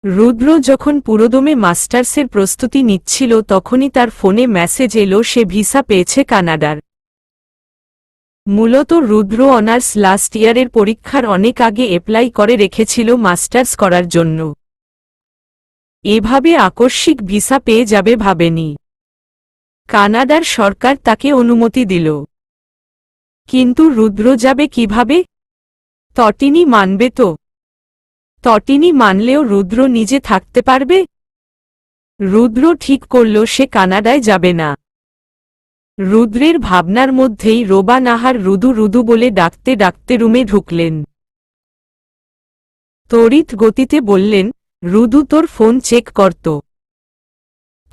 রুদ্র যখন পুরোদমে মাস্টার্সের প্রস্তুতি নিচ্ছিল তখনই তার ফোনে মেসেজ এলো সে ভিসা পেয়েছে কানাডার। মূলত রুদ্র অনার্স লাস্ট ইয়ারের পরীক্ষার অনেক আগে অ্যাপ্লাই করে রেখেছিল মাস্টার্স করার জন্য। এভাবে আকস্মিক ভিসা পেয়ে যাবে ভাবেনি। কানাডার সরকার তাকে অনুমতি দিল। কিন্তু রুদ্র যাবে কিভাবে? তটিনী মানবে তো? তটিনী মানলেও রুদ্র নিজে থাকতে পারবে? রুদ্র ঠিক করল সে কানাডায় যাবে না। রুদ্রের ভাবনার মধ্যেই রোবা নাহার রুদু রুদু বলে ডাকতে ডাকতে রুমে ঢুকলেন। তড়িৎ গতিতে বললেন, রুদু তোর ফোন চেক করত।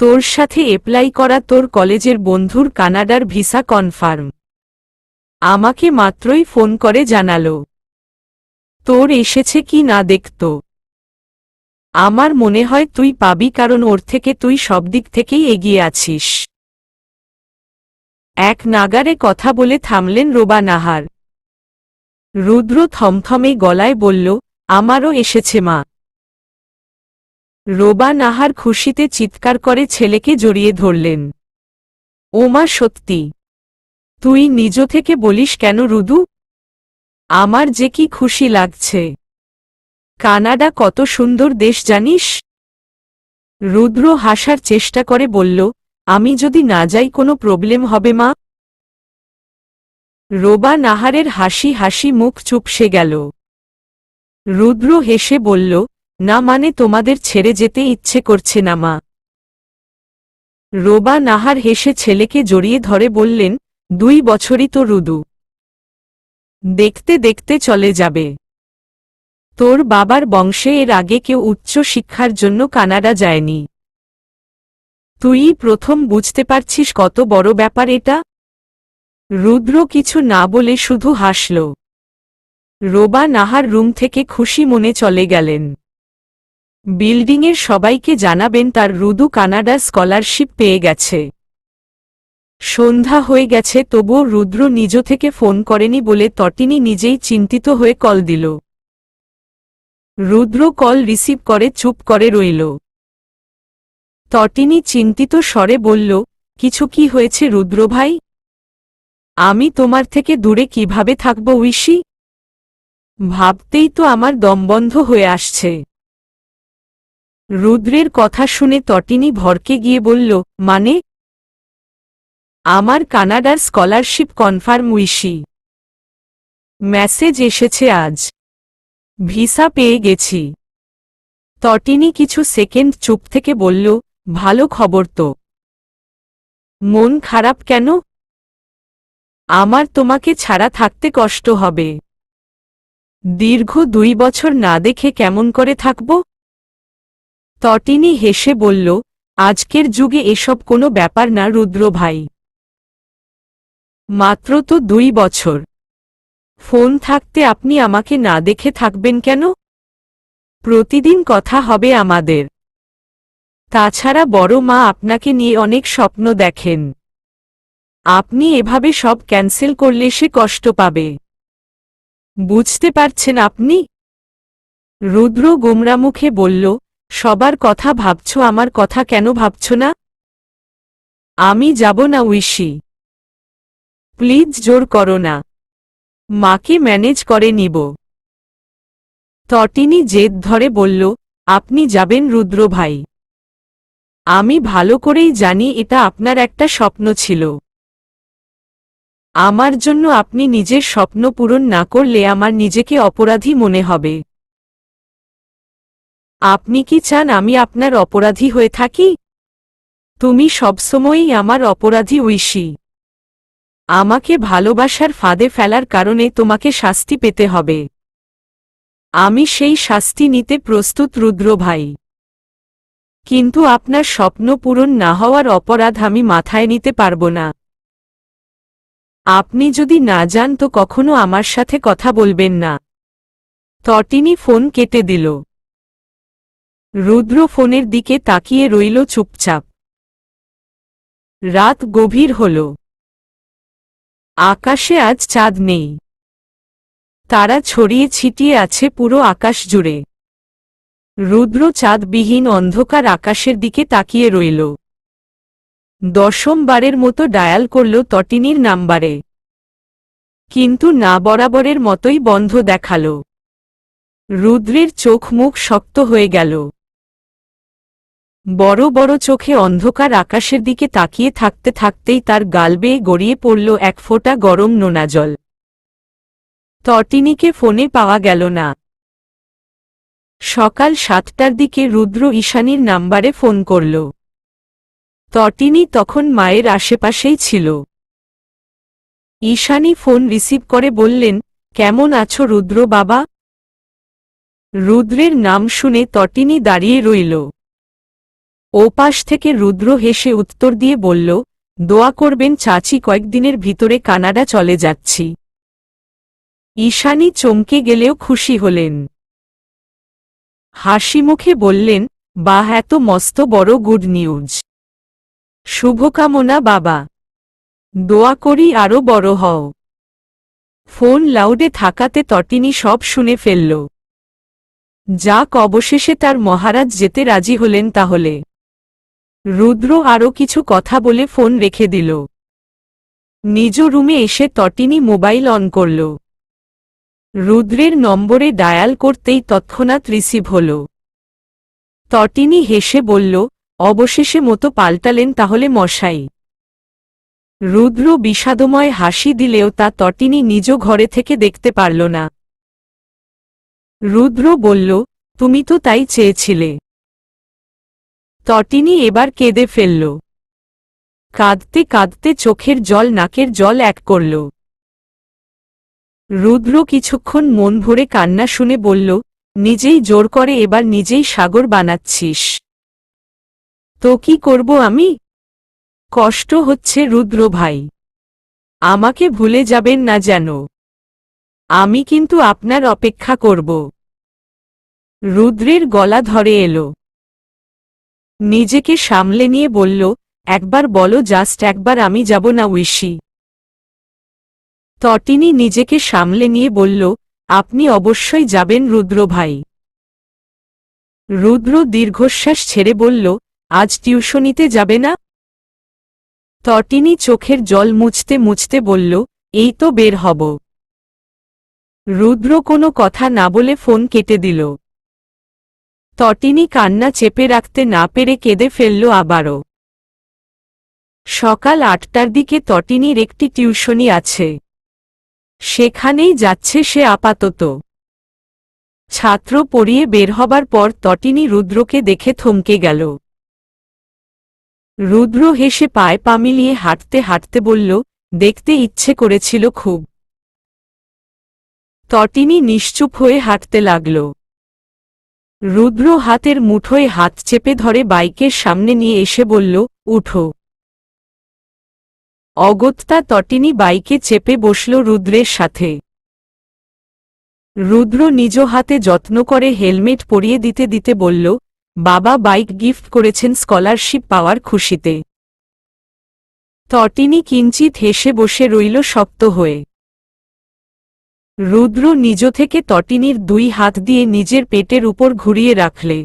তোর সাথে অ্যাপ্লাই করা তোর কলেজের বন্ধুর কানাডার ভিসা কনফার্ম। আমাকে মাত্রই ফোন করে জানালো। তোর এসেছে কি না দেখত। আমার মনে হয় তুই পাবি, কারণ ওর থেকে তুই সব দিক থেকেই এগিয়ে আছিস। এক নাগারে কথা বলে থামলেন রোবা নাহার। রুদ্র থমথমে গলায় বলল, আমারও এসেছে মা। রোবা নাহার খুশিতে চিৎকার করে ছেলেকে জড়িয়ে ধরলেন। ও মা, সত্যি? তুই নিজ থেকে বলিস কেন রুদু? আমার যে কি খুশি লাগছে। কানাডা কত সুন্দর দেশ জানিস? রুদ্র হাসার চেষ্টা করে বলল, আমি যদি না যাই কোনো প্রবলেম হবে মা? রোবা নাহারের হাসি হাসি মুখ চুপসে গেল। রুদ্র হেসে বলল, না মানে তোমাদের ছেড়ে যেতে ইচ্ছে করছে না মা। রোবা নাহার হেসে ছেলেকে জড়িয়ে ধরে বললেন, 2 বছরই তো রুদু। দেখতে দেখতে চলে যাবে। তোর বাবার বংশে এর আগে কেউ উচ্চ শিক্ষার জন্য কানাডা যায়নি। তুই প্রথম বুঝতে পারছিস কত বড় ব্যাপার এটা? রুদ্র কিছু না বলে শুধু হাসল। রোবা নাহার রুম থেকে খুশি মনে চলে গেলেন। বিল্ডিংয়ের সবাইকে জানাবেন তার রুদু কানাডা স্কলারশিপ পেয়ে গেছে। সন্ধ্যা হয়ে গেছে, তবুও রুদ্র নিজ থেকে ফোন করেনি বলে তটিনী নিজেই চিন্তিত হয়ে কল দিল। রুদ্র কল রিসিভ করে চুপ করে রইল। তটিনী চিন্তিত স্বরে বলল, কিছু কি হয়েছে রুদ্র ভাই? আমি তোমার থেকে দূরে কিভাবে থাকব ঐশী? ভাবতেই তো আমার দম বন্ধ হয়ে আসছে। রুদ্রের কথা শুনে তটিনী ভরকে গিয়ে বলল, মানে? আমার কানাডার স্কলারশিপ কনফার্ম ঐশী। মেসেজ এসেছে আজ। ভিসা পেয়ে গেছি। তটিনী কিছু সেকেন্ড চুপ থেকে বলল, ভালো খবর তো। মন খারাপ কেন? আমার তোমাকে ছাড়া থাকতে কষ্ট হবে। দীর্ঘ 2 বছর না দেখে কেমন করে থাকব? তটিনী হেসে বলল, আজকের যুগে এসব কোনো ব্যাপার না রুদ্র ভাই। মাত্র তো 2 বছর। ফোন থাকতে আপনি আমাকে না দেখে থাকবেন কেন? প্রতিদিন কথা হবে আমাদের। তাছাড়া বড় মা আপনাকে নিয়ে অনেক স্বপ্ন দেখেন। আপনি এভাবে সব ক্যান্সেল করলে সে কষ্ট পাবে। বুঝতে পারছেন আপনি? রুদ্র গোমরা মুখে বলল, সবার কথা ভাবছ, আমার কথা কেন ভাবছ না? আমি যাব না ঐশী। প্লিজ জোর করো না। মাকে ম্যানেজ করে নিব। তটিনী জেদ ধরে বলল, আপনি যাবেন রুদ্র ভাই। আমি ভালো করেই জানি এটা আপনার একটা স্বপ্ন ছিল। আমার জন্য আপনি নিজের স্বপ্ন পূরণ না করলে আমার নিজেকে অপরাধী মনে হবে। আপনি কি চান আমি আপনার অপরাধী হয়ে থাকি? তুমি সবসময়ই আমার অপরাধী ঐশী। আমাকে ভালোবাসার ফাঁদে ফেলার কারণে তোমাকে শাস্তি পেতে হবে। আমি সেই শাস্তি নিতে প্রস্তুত রুদ্র ভাই। কিন্তু আপনার স্বপ্ন পূরণ না হওয়ার অপরাধ আমি মাথায় নিতে পারব না। আপনি যদি না যান তো কখনো আমার সাথে কথা বলবেন না। তটিনী ফোন কেটে দিল। রুদ্র ফোনের দিকে তাকিয়ে রইল চুপচাপ। রাত গভীর হল। আকাশে আজ চাঁদ নেই। তারা ছড়িয়ে ছিটিয়ে আছে পুরো আকাশ জুড়ে। রুদ্র চাঁদবিহীন অন্ধকার আকাশের দিকে তাকিয়ে রইল। 10ম বারের মতো ডায়াল করল তটিনীর নাম্বারে, কিন্তু না বরাবরের মতোই বন্ধ দেখাল। রুদ্রের চোখ মুখ শক্ত হয়ে গেল। বড় বড় চোখে অন্ধকার আকাশের দিকে তাকিয়ে থাকতে থাকতেই তার গাল বেয়ে গড়িয়ে পড়ল এক ফোঁটা গরম নোনা জল। তটিনীকে ফোনে পাওয়া গেল না। সকাল 7টার দিকে রুদ্র ঈশানীর নাম্বারে ফোন করল। তটিনী তখন মায়ের আশেপাশেই ছিল। ঈশানী ফোন রিসিভ করে বললেন, কেমন আছো রুদ্র বাবা? রুদ্রের নাম শুনে তটিনী দাঁড়িয়ে রইল। ওপাশ থেকে রুদ্র হেসে উত্তর দিয়ে বলল, দোয়া করবেন চাচি, কয়েকদিনের ভিতরে কানাডা চলে যাচ্ছি। ঈশানী চমকে গেলেও খুশি হলেন। হাসি মুখে বললেন, বাহ, এত মস্ত বড় গুড নিউজ! শুভকামনা বাবা, দোয়া করি আরো বড় হও। ফোন লাউডে থাকাতে তটিনী সব শুনে ফেলল। যাক, অবশেষে তার মহারাজ যেতে রাজি হলেন তাহলে। রুদ্র আরও কিছু কথা বলে ফোন রেখে দিল। নিজ রুমে এসে তটিনী মোবাইল অন করল। রুদ্রের নম্বরে ডায়াল করতেই তৎক্ষণাৎ রিসিভ হল। তটিনী হেসে বলল, অবশেষে মতো পাল্টালেন তাহলে মশাই। রুদ্র বিষাদময় হাসি দিলেও তা তটিনী নিজ ঘরে থেকে দেখতে পারল না। রুদ্র বলল, তুমি তো তাই চেয়েছিলে। তটিনী এবার কেঁদে ফেলল। কাঁদতে কাঁদতে চোখের জল নাকের জল এক করল। রুদ্র কিছুক্ষণ মন ভরে কান্না শুনে বলল, নিজেই জোর করে এবার নিজেই সাগর বানাচ্ছিস। তো কি করব আমি? কষ্ট হচ্ছে রুদ্র ভাই, আমাকে ভুলে যাবেন না যেন। আমি কিন্তু আপনার অপেক্ষা করব। রুদ্রের গলা ধরে এলো। নিজেকে সামলে নিয়ে বলল, একবার বলো, জাস্ট একবার, আমি যাব না ঐশী। তটিনী নিজেকে সামলে নিয়ে বলল, আপনি অবশ্যই যাবেন রুদ্র ভাই। রুদ্র দীর্ঘশ্বাস ছেড়ে বলল, আজ টিউশনিতে যাবে না? তটিনী চোখের জল মুছতে মুছতে বলল, এই তো বের হব। রুদ্র কোনো কথা না বলে ফোন কেটে দিল। তটিনী কান্না চেপে রাখতে না পেরে কেঁদে ফেলল আবারও। সকাল 8টার দিকে তটিনীর একটি টিউশনি আছে, সেখানেই যাচ্ছে সে আপাতত। ছাত্র পড়িয়ে বের হবার পর তটিনী রুদ্রকে দেখে থমকে গেল। রুদ্র হেসে পায়ে পা মিলিয়ে হাঁটতে হাঁটতে বলল, দেখতে ইচ্ছে করেছিল খুব। তটিনী নিশ্চুপ হয়ে হাঁটতে লাগল। রুদ্র হাতের মুঠোয় হাত চেপে ধরে বাইকের সামনে নিয়ে এসে বলল, উঠো। অগত্যা তটিনী বাইকে চেপে বসল রুদ্রের সাথে। রুদ্র নিজ হাতে যত্ন করে হেলমেট পরিয়ে দিতে দিতে বলল, বাবা বাইক গিফট করেছেন স্কলারশিপ পাওয়ার খুশিতে। তটিনী কিঞ্চিত হেসে বসে রইল শক্ত হয়ে। রুদ্র নিজ থেকে তটিনীর 2 হাত দিয়ে নিজের পেটের উপর ঘুরিয়ে রাখলে।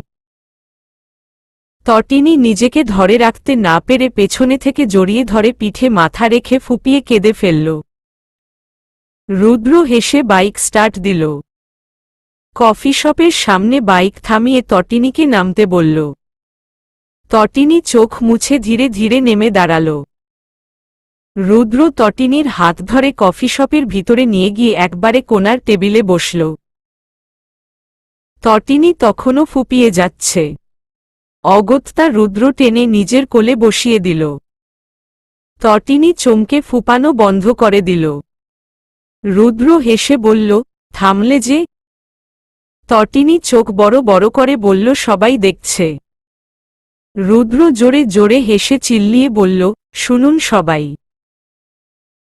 তটিনী নিজেকে ধরে রাখতে না পেরে পেছনে থেকে জড়িয়ে ধরে পিঠে মাথা রেখে ফুপিয়ে কেঁদে ফেলল। রুদ্র হেসে বাইক স্টার্ট দিল। কফি শপের সামনে বাইক থামিয়ে তটিনীকে নামতে বলল। তটিনী চোখ মুছে ধীরে ধীরে নেমে দাঁড়াল। রুদ্র তটিনীর হাত ধরে কফি শপের ভিতরে নিয়ে গিয়ে একবারে কোণার টেবিলে বসল। তটিনী তখনও ফুপিয়ে যাচ্ছে। অগত্যা রুদ্র টেনে নিজের কোলে বসিয়ে দিল। তটিনী চমকে ফুপানো বন্ধ করে দিল। রুদ্র হেসে বলল, থামলে যে? তটিনী চোখ বড় বড় করে বলল, সবাই দেখছে। রুদ্র জোরে জোরে হেসে চিল্লিয়ে বলল, শুনুন সবাই।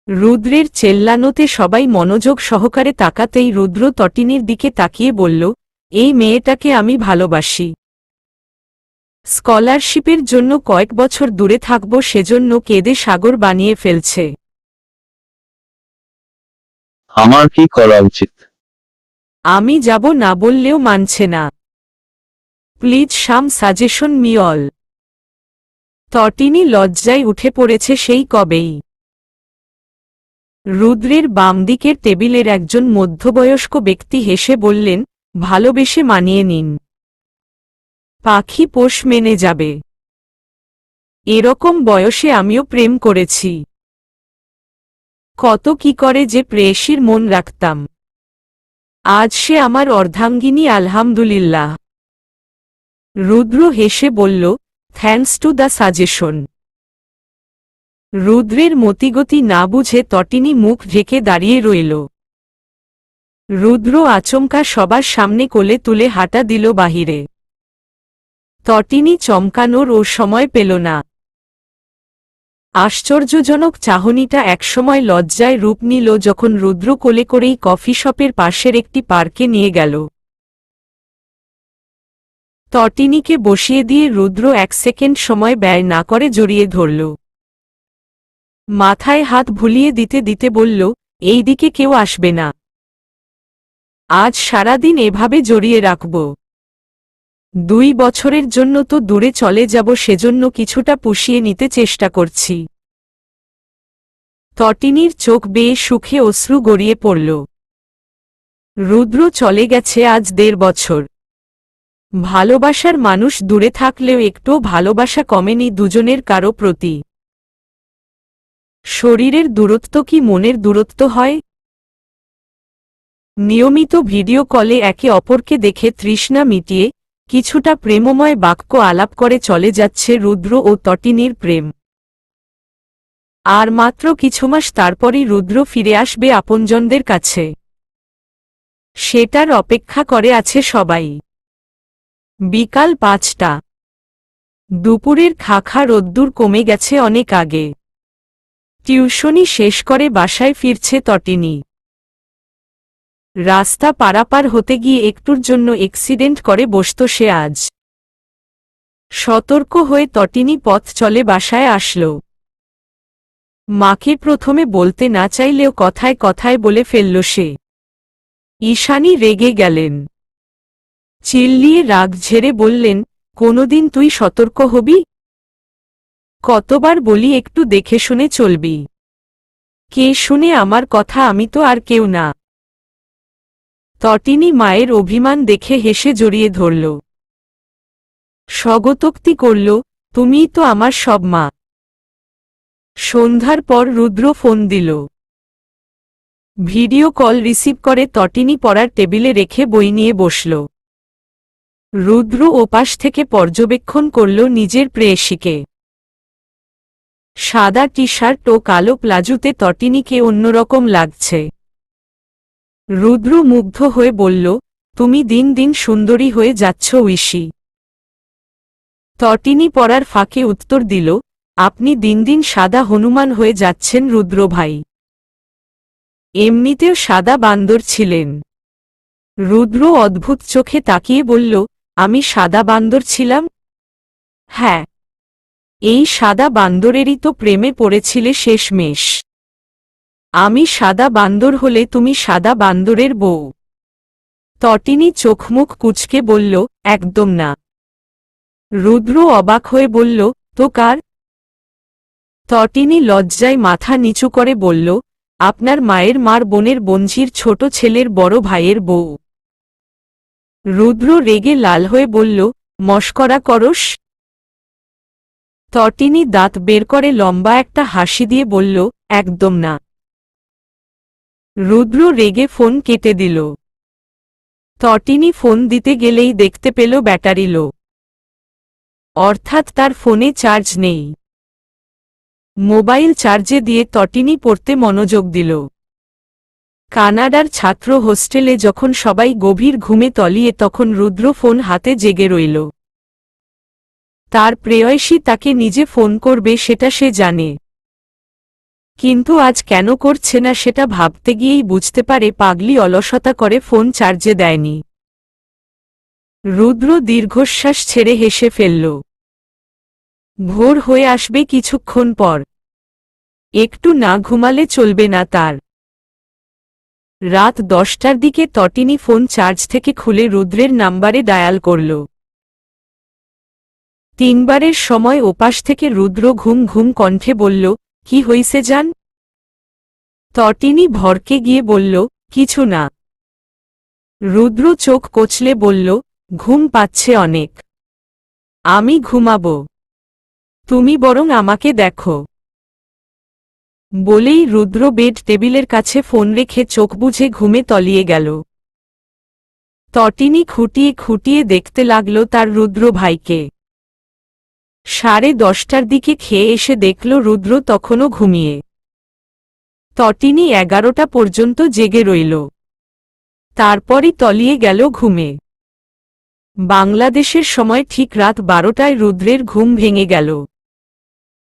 রুদ্রের চেল্লানোতে সবাই মনোযোগ সহকারে তাকাতেই রুদ্র তটিনীর দিকে তাকিয়ে বলল, এই মেয়েটাকে আমি ভালোবাসি। স্কলারশিপের জন্য কয়েক বছর দূরে থাকব, সেজন্য কেঁদে সাগর বানিয়ে ফেলছে। আমার কি করা উচিত? আমি যাব না বললেও মানছে না। Please some suggestion me all. Tatini লজ্জায় উঠে পড়েছে সেই কবেই। রুদ্রের বাম দিকের টেবিলের একজন মধ্যবয়স্ক ব্যক্তি হেসে বললেন, ভালোবেসে মানিয়ে নিন। পাখি পোষ মেনে যাবে। এরকম বয়সে আমিও প্রেম করেছি। কত কি করে যে প্রেয়সীর মন রাখতাম। আজ সে আমার অর্ধাঙ্গিনী, আলহামদুলিল্লাহ। রুদ্র হেসে বলল, থ্যাঙ্কস টু দ্য সাজেশন। রুদ্রের মতিগতি না বুঝে তটিনী মুখ ঢেকে দাঁড়িয়ে রইল। রুদ্র আচমকা সবার সামনে কোলে তুলে হাঁটা দিল বাহিরে। তটিনী চমকানোর ও সময় পেল না। আশ্চর্যজনক চাহনিটা একসময় লজ্জায় রূপ নিল যখন রুদ্র কোলে করেই কফি শপের পাশের একটি পার্কে নিয়ে গেল। তটিনীকে বসিয়ে দিয়ে রুদ্র 1 সেকেন্ড সময় ব্যয় না করে জড়িয়ে ধরল। মাথায় হাত ভুলিয়ে দিতে দিতে বলল, এই দিকে কেউ আসবে না। আজ সারাদিন এভাবে জড়িয়ে রাখব। 2 বছরের জন্য তো দূরে চলে যাব, সেজন্য কিছুটা পুষিয়ে নিতে চেষ্টা করছি। তটিনীর চোখ বেয়ে সুখে অশ্রু গড়িয়ে পড়ল। রুদ্র চলে গেছে আজ 1.5 বছর। ভালোবাসার মানুষ দূরে থাকলেও একটুও ভালোবাসা কমেনি দুজনের কারো প্রতি। শরীরের দূরত্ব কি মনের দূরত্ব হয়? নিয়মিত ভিডিও কলে একে অপরকে দেখে তৃষ্ণা মিটিয়ে কিছুটা প্রেমময় বাক্য আলাপ করে চলে যাচ্ছে রুদ্র ও তটিনীর প্রেম। আর মাত্র কিছু মাস তারপরই রুদ্র ফিরে আসবে আপনজনদের কাছে। সেটার অপেক্ষা করে আছে সবাই। বিকাল 5টা। দুপুরের খাখা রোদ্দুর কমে গেছে অনেক আগে। টিউশনি শেষ করে বাসায় ফিরছে তটিনী। রাস্তা পারাপার হতে গিয়ে একটুর জন্য অ্যাক্সিডেন্ট করে বসত সে আজ। সতর্ক হয়ে তটিনী পথ চলে বাসায় আসল। মাকে প্রথমে বলতে না চাইলেও কথায় কথায় বলে ফেলল সে। ঈশানী রেগে গেলেন। চিল্লিয়ে রাগ ঝেড়ে বললেন, কোনোদিন তুই সতর্ক হবি? কতবার বলি একটু দেখে শুনে চলবি। কে শুনে আমার কথা? আমি তো আর কেউ না। তটিনী মায়ের অভিমান দেখে হেসে জড়িয়ে ধরল। স্বগতোক্তি করল, তুমিই তো আমার সব মা। সন্ধ্যার পর রুদ্র ফোন দিল। ভিডিও কল রিসিভ করে তটিনী পড়ার টেবিলে রেখে বই নিয়ে বসল। রুদ্র ওপাশ থেকে পর্যবেক্ষণ করল নিজের প্রেয়সীকে। সাদা টি শার্ট ও কালো প্লাজোতে তটিনীকে অন্যরকম লাগছে। রুদ্র মুগ্ধ হয়ে বলল, তুমি দিন দিন সুন্দরী হয়ে যাচ্ছ ঐশী। তটিনী পড়ার ফাঁকে উত্তর দিল, আপনি দিন দিন সাদা হনুমান হয়ে যাচ্ছেন রুদ্র ভাই। এমনিতেও সাদা বান্দর ছিলেন। রুদ্র অদ্ভুত চোখে তাকিয়ে বলল, আমি সাদা বান্দর ছিলাম? হ্যাঁ। এই সাদা বান্দরেরই তো প্রেমে পড়েছিলে শেষমেশ। আমি সাদা বান্দর হলে তুমি সাদা বান্দরের বউ। তটিনী চোখমুখ কুঁচকে বলল, একদম না। রুদ্র অবাক হয়ে বলল, তো কার? তটিনী লজ্জায় মাথা নিচু করে বলল, আপনার মায়ের মার বোনের বঞ্জির ছোট ছেলের বড় ভাইয়ের বউ। রুদ্র রেগে লাল হয়ে বলল, মশকরা করস? তটিনী দাঁত বের করে লম্বা একটা হাসি দিয়ে বলল, একদম না। রুদ্র রেগে ফোন কেটে দিল। তটিনী ফোন দিতে গেলেই দেখতে পেল ব্যাটারি লো। অর্থাৎ তার ফোনে চার্জ নেই। মোবাইল চার্জে দিয়ে তটিনী পড়তে মনোযোগ দিল। কানাডার ছাত্র হোস্টেলে যখন সবাই গভীর ঘুমে তলিয়ে তখন রুদ্র ফোন হাতে জেগে রইল। তার প্রেয়সী তাকে নিজে ফোন করবে সেটা সে জানে। কিন্তু আজ কেন করছে না সেটা ভাবতে গিয়েই বুঝতে পারে পাগলি অলসতা করে ফোন চার্জে দেয়নি। রুদ্র দীর্ঘশ্বাস ছেড়ে হেসে ফেলল। ভোর হয়ে আসবে কিছুক্ষণ পর। একটু না ঘুমালে চলবে না তার। রাত 10টার দিকে তটিনী ফোন চার্জ থেকে খুলে রুদ্রের নাম্বারে ডায়াল করল। তিনবারের সময় ওপাশ থেকে রুদ্র ঘুম ঘুম কণ্ঠে বলল, কি হইছে জান? তটিনী ভরকে গিয়ে বলল, কিছু না। রুদ্র চোখ কচলে বলল, ঘুম পাচ্ছে অনেক। আমি ঘুমাব, তুমি বরং আমাকে দেখো। বলেই রুদ্র বেড টেবিলের কাছে ফোন রেখে চোখ বুজে ঘুমে তলিয়ে গেল। তটিনী খুঁটিয়ে খুঁটিয়ে দেখতে লাগল তার রুদ্র ভাইকে। 10:30টার দিকে খেয়ে এসে দেখল রুদ্র তখনও ঘুমিয়ে। তটিনী 11টা পর্যন্ত জেগে রইল, তারপরই তলিয়ে গেল ঘুমে। বাংলাদেশের সময় ঠিক রাত 12টায় রুদ্রের ঘুম ভেঙে গেল।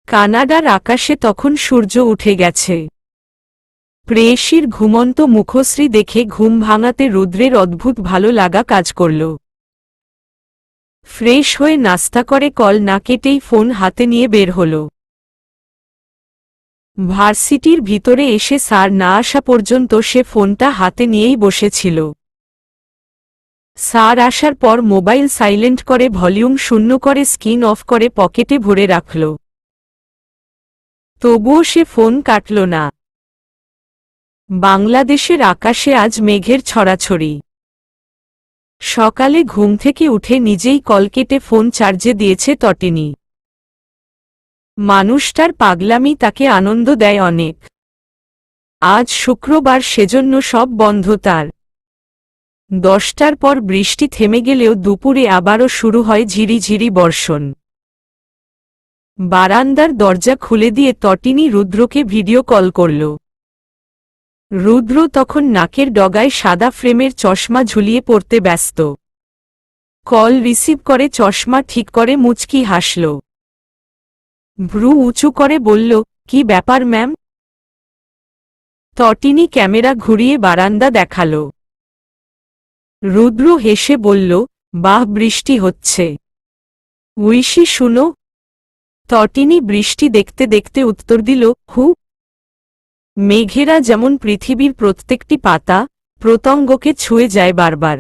কানাডার আকাশে তখন সূর্য উঠে গেছে। প্রেয়সীর ঘুমন্ত মুখশ্রী দেখে ঘুম ভাঙাতে রুদ্রের অদ্ভুত ভালো লাগা কাজ করল। ফ্রেশ হয়ে নাস্তা করে কল না কেটেই ফোন হাতে নিয়ে বের হল। ভার্সিটির ভিতরে এসে স্যার না আসা পর্যন্ত সে ফোনটা হাতে নিয়েই বসেছিল। স্যার আসার পর মোবাইল সাইলেন্ট করে ভলিউম শূন্য করে স্ক্রিন অফ করে পকেটে ভরে রাখল। তবুও সে ফোন কাটল না। বাংলাদেশের আকাশে আজ মেঘের ছড়াছড়ি। সকালে ঘুম থেকে উঠে নিজেই কল কেটে ফোন চার্জে দিয়েছে তটিনী। মানুষটার পাগলামি তাকে আনন্দ দেয় অনেক। আজ শুক্রবার, সেজন্য সব বন্ধ তার। 10টার পর বৃষ্টি থেমে গেলেও দুপুরে আবারও শুরু হয় ঝিরিঝিরি বর্ষণ। বারান্দার দরজা খুলে দিয়ে তটিনী রুদ্রকে ভিডিও কল করল। রুদ্র তখন নাকের ডগায় সাদা ফ্রেমের চশমা ঝুলিয়ে পড়তে ব্যস্ত। কল রিসিভ করে চশমা ঠিক করে মুচকি হাসল। ভ্রু উঁচু করে বলল, কি ব্যাপার ম্যাম? তটিনী ক্যামেরা ঘুরিয়ে বারান্দা দেখাল। রুদ্র হেসে বলল, বাহ, বৃষ্টি হচ্ছে। উইশি শুনো। তটিনী বৃষ্টি দেখতে দেখতে উত্তর দিল, হু। মেঘেরা যেমন পৃথিবীর প্রত্যেকটি পাতা প্রত্যঙ্গকে ছুঁয়ে যায় বারবার,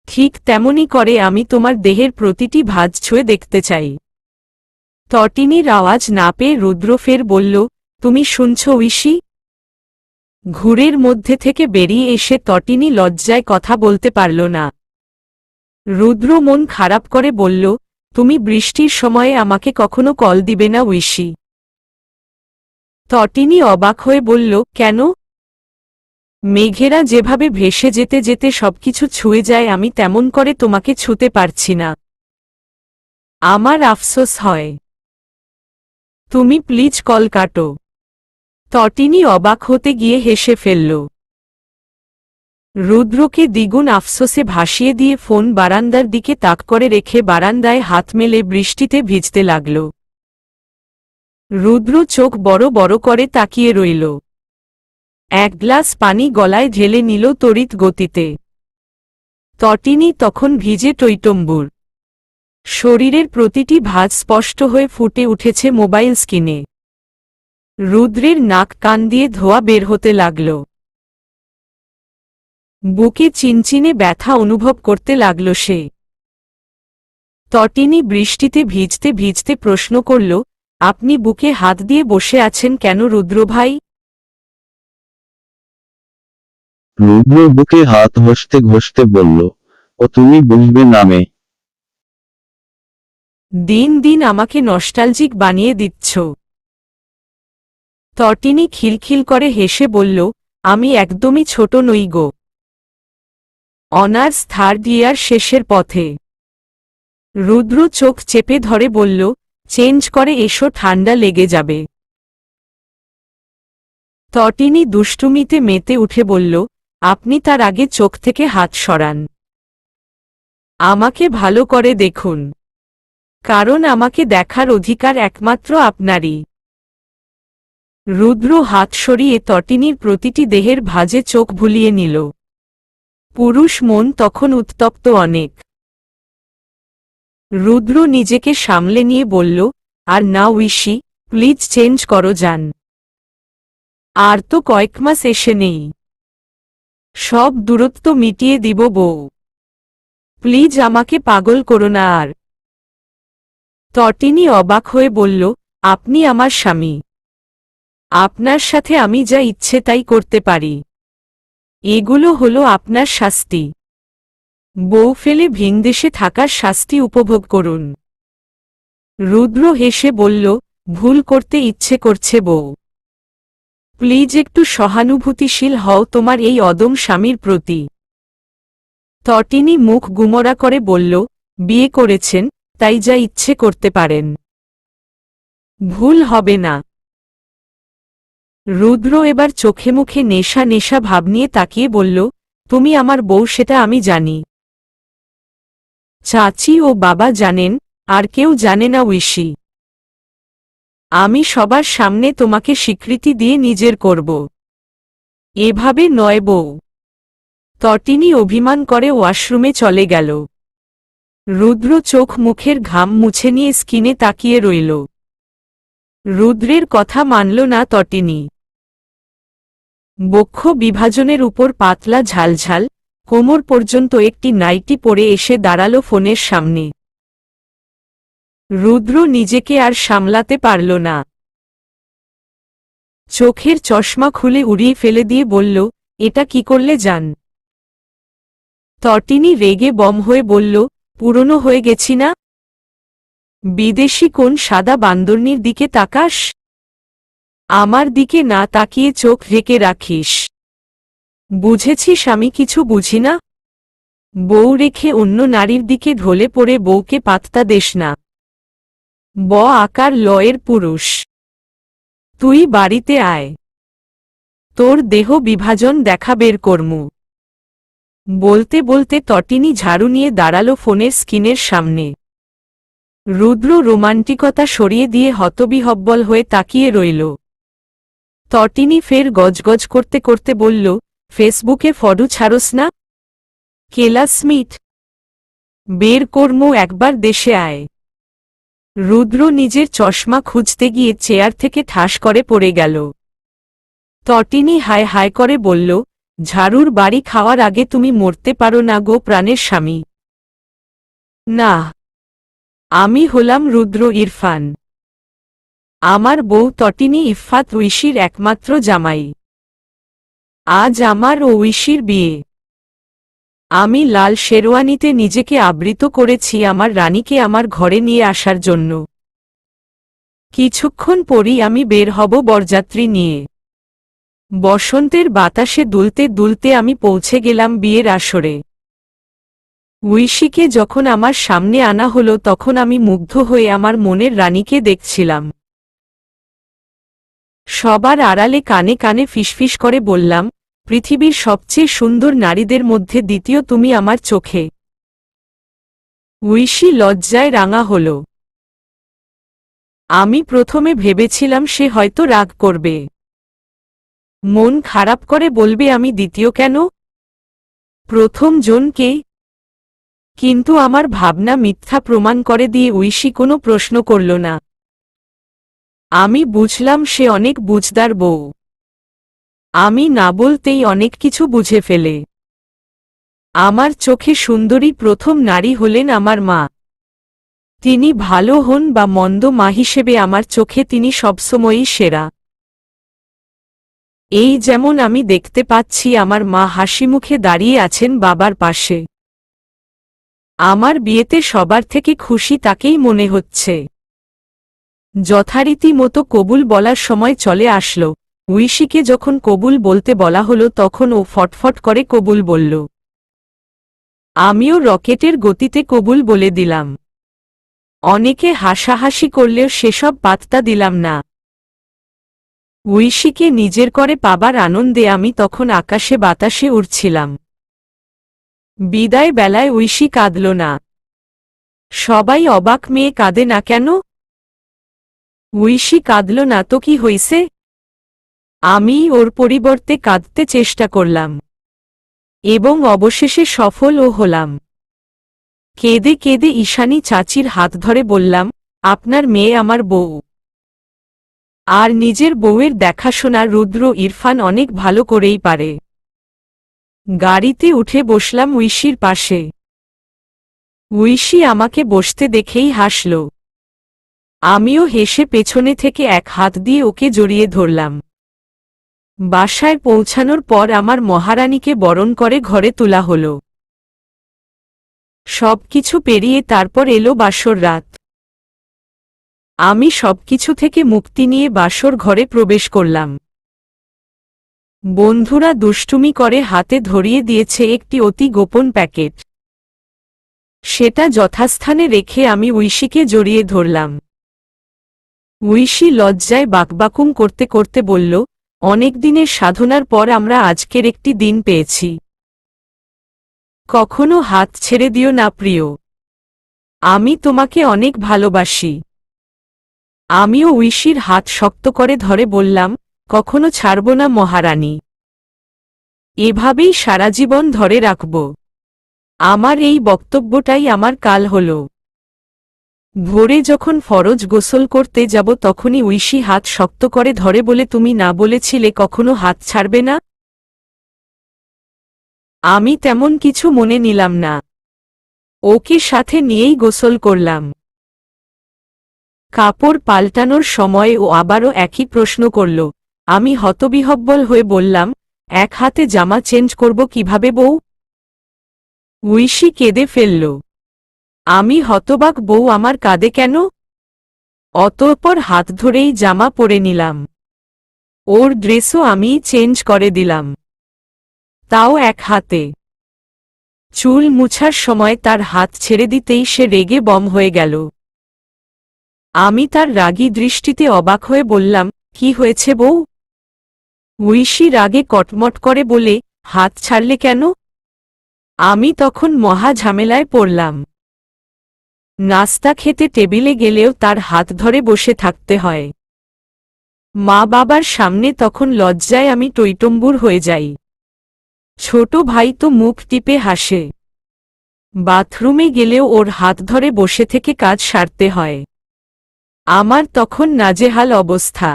ঠিক তেমনি করে আমি তোমার দেহের প্রতিটি ভাঁজ ছুঁয়ে দেখতে চাই। তটিনীর আওয়াজ না পেয়ে রুদ্র ফের বলল, তুমি শুনছ উইশি? ঘুরের মধ্যে থেকে বেরিয়ে এসে তটিনী লজ্জায় কথা বলতে পারল না। রুদ্র মন খারাপ করে বলল, তুমি বৃষ্টির সময়ে আমাকে কখনো কল দিবে না উইশি? তটিনী অবাক হয়ে বলল, কেন? মেঘেরা যেভাবে ভেসে যেতে যেতে সবকিছু ছুঁয়ে যায়, আমি তেমন করে তোমাকে ছুঁতে পারছি না। আমার আফসোস হয়। তুমি প্লিজ কল কাটো। তটিনী অবাক হতে গিয়ে হেসে ফেলল। রুদ্রকে দ্বিগুণ আফসোসে ভাসিয়ে দিয়ে ফোন বারান্দার দিকে তাক করে রেখে বারান্দায় হাত মেলে বৃষ্টিতে ভিজতে লাগল। রুদ্র চোখ বড় বড় করে তাকিয়ে রইল। এক গ্লাস পানি গলায় ঢেলে নিল তড়িৎ গতিতে। তটিনী তখন ভিজে টইটম্বুর। শরীরের প্রতিটি ভাঁজ স্পষ্ট হয়ে ফুটে উঠেছে মোবাইল স্ক্রিনে। রুদ্রের নাক কান দিয়ে ধোঁয়া বের হতে লাগল। বুকে চিনচিনে ব্যথা অনুভব করতে লাগল সে। তটিনী বৃষ্টিতে ভিজতে ভিজতে প্রশ্ন করল, আপনি বুকে হাত দিয়ে বসে আছেন কেন রুদ্র ভাই? রুদ্র বুকে হাত ঘষতে ঘষতে বলল, ও তুমি বুঝবে নামে। দিন দিন আমাকে নস্টালজিক বানিয়ে দিচ্ছ। তটিনী খিলখিল করে হেসে বলল, আমি একদমই ছোট নই গো। অনার্স থার্ড ইয়ার শেষের পথে। রুদ্র চোখ চেপে ধরে বলল, চেঞ্জ করে এসো, ঠান্ডা লেগে যাবে। তটিনী দুষ্টুমিতে মেতে উঠে বলল, আপনি তার আগে চোখ থেকে হাত সরান। আমাকে ভালো করে দেখুন, কারণ আমাকে দেখার অধিকার একমাত্র আপনারই। রুদ্র হাত সরিয়ে তটিনীর প্রতিটি দেহের ভাঁজে চোখ ভুলিয়ে নিল। পুরুষ মন তখন উত্তপ্ত অনেক। রুদ্র নিজেকে সামলে নিয়ে বলল, আর না উইশি, প্লিজ চেঞ্জ করো যান। আর তো কয়েক মাস এসে নেই, সব দূরত্ব মিটিয়ে দিব বউ। প্লিজ আমাকে পাগল করো না আর। তটিনী অবাক হয়ে বলল, আপনি আমার স্বামী। আপনার সাথে আমি যা ইচ্ছে তাই করতে পারি। এগুলো হলো আপনার শাস্তি। বউ ফেলে ভিনদেশে থাকার শাস্তি উপভোগ করুন। রুদ্র হেসে বলল, ভুল করতে ইচ্ছে করছে বউ। প্লিজ একটু সহানুভূতিশীল হও তোমার এই অদম স্বামীর প্রতি। তটিনী মুখ গুমরা করে বলল, বিয়ে করেছেন, তাই যা ইচ্ছে করতে পারেন। ভুল হবে না। রুদ্র এবার চোখে মুখে নেশা নেশা ভাব নিয়ে তাকিয়ে বলল, তুমি আমার বউ সেটা আমি জানি। চাচি ও বাবা জানেন, আর কেউ জানে না ঐশী। আমি সবার সামনে তোমাকে স্বীকৃতি দিয়ে নিজের করব। এভাবে নয় বউ। তটিনী অভিমান করে ওয়াশরুমে চলে গেল। রুদ্র চোখ মুখের ঘাম মুছে নিয়ে স্কিনে তাকিয়ে রইল। রুদ্রের কথা মানল না তটিনী। বক্ষ বিভাজনের উপর পাতলা ঝালঝাল কোমর পর্যন্ত একটি নাইটি পরে এসে দাঁড়াল ফোনের সামনে। রুদ্র নিজেকে আর সামলাতে পারল না। চোখের চশমা খুলে উড়িয়ে ফেলে দিয়ে বলল, এটা কি করলে জান? তটিনী রেগে বম হয়ে বলল, পুরনো হয়ে গেছি না? বিদেশি কোন সাদা বান্দরনির দিকে তাকাস? আমার দিকে না তাকিয়ে চোখ ঢেকে রাখিস। বুঝেছিস আমি কিছু বুঝি না? বউ রেখে অন্য নারীর দিকে ঢলে পড়ে বউকে পাত্তা দেস না। ব আকার লয়ের পুরুষ। তুই বাড়িতে আয়। তোর দেহ বিভাজন দেখা বের কর্মু। বলতে বলতে তটিনী ঝাড়ু নিয়ে দাঁড়াল ফোনের স্ক্রিনের সামনে। রুদ্র রোমান্টিকতা সরিয়ে দিয়ে হতবিহব্বল হয়ে তাকিয়ে রইল। তটিনী ফের গজগজ করতে করতে বলল, ফেসবুকে ফটো ছাড়স না? কেলাসমিট। বের কর্মু একবার দেশে আয়। রুদ্র নিজের চশমা খুঁজতে গিয়ে চেয়ার থেকে ঠাস করে পড়ে গেল। তটিনী হায় হায় করে বলল, ঝাড়ুর বাড়ি খাওয়ার আগে তুমি মরতে পারো না গো প্রাণের স্বামী। না, আমি হলাম রুদ্র ইরফান। আমার বউ তটিনী ইফফাত ঐশীর একমাত্র জামাই। আজ আমার ও ঐশীর বিয়ে। আমি লাল শেরওয়ানিতে নিজেকে আবৃত করেছি আমার রানীকে আমার ঘরে নিয়ে আসার জন্য। কিছুক্ষণ পরই আমি বের হব বরযাত্রী নিয়ে। বসন্তের বাতাসে দুলতে দুলতে আমি পৌঁছে গেলাম বিয়ের আসরে। ঐশীকে যখন আমার সামনে আনা হলো তখন আমি মুগ্ধ হয়ে আমার মনের রানীকে দেখছিলাম। সবার আড়ালে কানে কানে ফিসফিস করে বললাম, পৃথিবীর সবচেয়ে সুন্দর নারীদের মধ্যে দ্বিতীয় তুমি আমার চোখে। ঐশী লজ্জায় রাঙা হল। আমি প্রথমে ভেবেছিলাম সে হয়তো রাগ করবে, মন খারাপ করে বলবে আমি দ্বিতীয় কেন, প্রথম জনকে। কিন্তু আমার ভাবনা মিথ্যা প্রমাণ করে দিয়ে ঐশী কোনো প্রশ্ন করল না। আমি বুঝলাম সে অনেক বুঝদার বউ। আমি না বলতেই অনেক কিছু বুঝে ফেলে। আমার চোখে সুন্দরী প্রথম নারী হলেন আমার মা। তিনি ভালো হন বা মন্দ মা হিসেবে আমার চোখে তিনি সবসময়ই সেরা। এই যেমন আমি দেখতে পাচ্ছি আমার মা হাসিমুখে দাঁড়িয়ে আছেন বাবার পাশে। আমার বিয়েতে সবার থেকে খুশি তাকেই মনে হচ্ছে। যথারীতি মতো কবুল বলার সময় চলে আসলো। ঐশীকে যখন কবুল বলতে বলা হলো তখন ও ফটফট করে কবুল বলল। আমিও রকেটের গতিতে কবুল বলে দিলাম। অনেকে হাসাহাসি করলেও সেসব পাত্তা দিলাম না। ঐশীকে নিজের করে পাবার আনন্দে আমি তখন আকাশে বাতাসে উড়ছিলাম। বিদায় বেলায় ঐশী কাঁদল না। সবাই অবাক, মেয়ে কাঁদে না কেন? ঐশী কাঁদল না তো কি হইছে? আমি ওর পরিবর্তে কাঁদতে চেষ্টা করলাম এবং অবশেষে সফলও হলাম। কেঁদে কেঁদে ঈশানী চাচির হাত ধরে বললাম, আপনার মেয়ে আমার বউ। আর নিজের বউয়ের দেখাশোনা রুদ্র ইরফান অনেক ভালো করেই পারে। গাড়িতে উঠে বসলাম ঐশীর পাশে। ঐশী আমাকে বসতে দেখেই হাসল। আমিও হেসে পেছনে থেকে এক হাত দিয়ে ওকে জড়িয়ে ধরলাম। বাসায় পৌঁছানোর পর আমার মহারানীকে বরণ করে ঘরে তোলা হল। সবকিছু পেরিয়ে তারপর এলো বাসর রাত। আমি সবকিছু থেকে মুক্তি নিয়ে বাসর ঘরে প্রবেশ করলাম। বন্ধুরা দুষ্টুমি করে হাতে ধরিয়ে দিয়েছে একটি অতি গোপন প্যাকেট। সেটা যথাস্থানে রেখে আমি ঐশীকে জড়িয়ে ধরলাম। ঐশী লজ্জায় বাকবাকুম করতে করতে বলল, অনেক দিনের সাধনার পর আমরা আজকের একটি দিন পেয়েছি। কখনো হাত ছেড়ে দিও না প্রিয়। আমি তোমাকে অনেক ভালোবাসি। আমিও ঐশীর হাত শক্ত করে ধরে বললাম, কখনো ছাড়ব না মহারানী। এভাবেই সারা জীবন ধরে রাখব। আমার এই বক্তব্যটাই আমার কাল হল। ভোরে যখন ফরজ গোসল করতে যাব তখনই ঐশী হাত শক্ত করে ধরে বলে, তুমি না বলেছিলে কখনো হাত ছাড়বে না? আমি তেমন কিছু মনে নিলাম না। ওকে সাথে নিয়েই গোসল করলাম। কাপড় পাল্টানোর সময় ও আবারও একই প্রশ্ন করল। আমি হতবিহ্বল হয়ে বললাম, এক হাতে জামা চেঞ্জ করব কিভাবে বউ? ঐশী কেঁদে ফেলল। আমি হতবাক, বউ আমার কাঁদে কেন? অতঃপর হাত ধরেই জামা পরে নিলাম। ওর ড্রেসও আমিই চেঞ্জ করে দিলাম, তাও এক হাতে। চুল মুছার সময় তার হাত ছেড়ে দিতেই সে রেগে বম হয়ে গেল। আমি তার রাগী দৃষ্টিতে অবাক হয়ে বললাম, কি হয়েছে বউ? ঐশী রাগে কটমট করে বলে, হাত ছাড়লে কেন? আমি তখন মহা ঝামেলায় পড়লাম। নাস্তা খেতে টেবিলে গেলেও তার হাত ধরে বসে থাকতে হয়। মা বাবার সামনে তখন লজ্জায় আমি টইটম্বুর হয়ে যাই। ছোট ভাই তো মুখ টিপে হাসে। বাথরুমে গেলেও ওর হাত ধরে বসে থেকে কাজ সারতে হয়। আমার তখন নাজেহাল অবস্থা।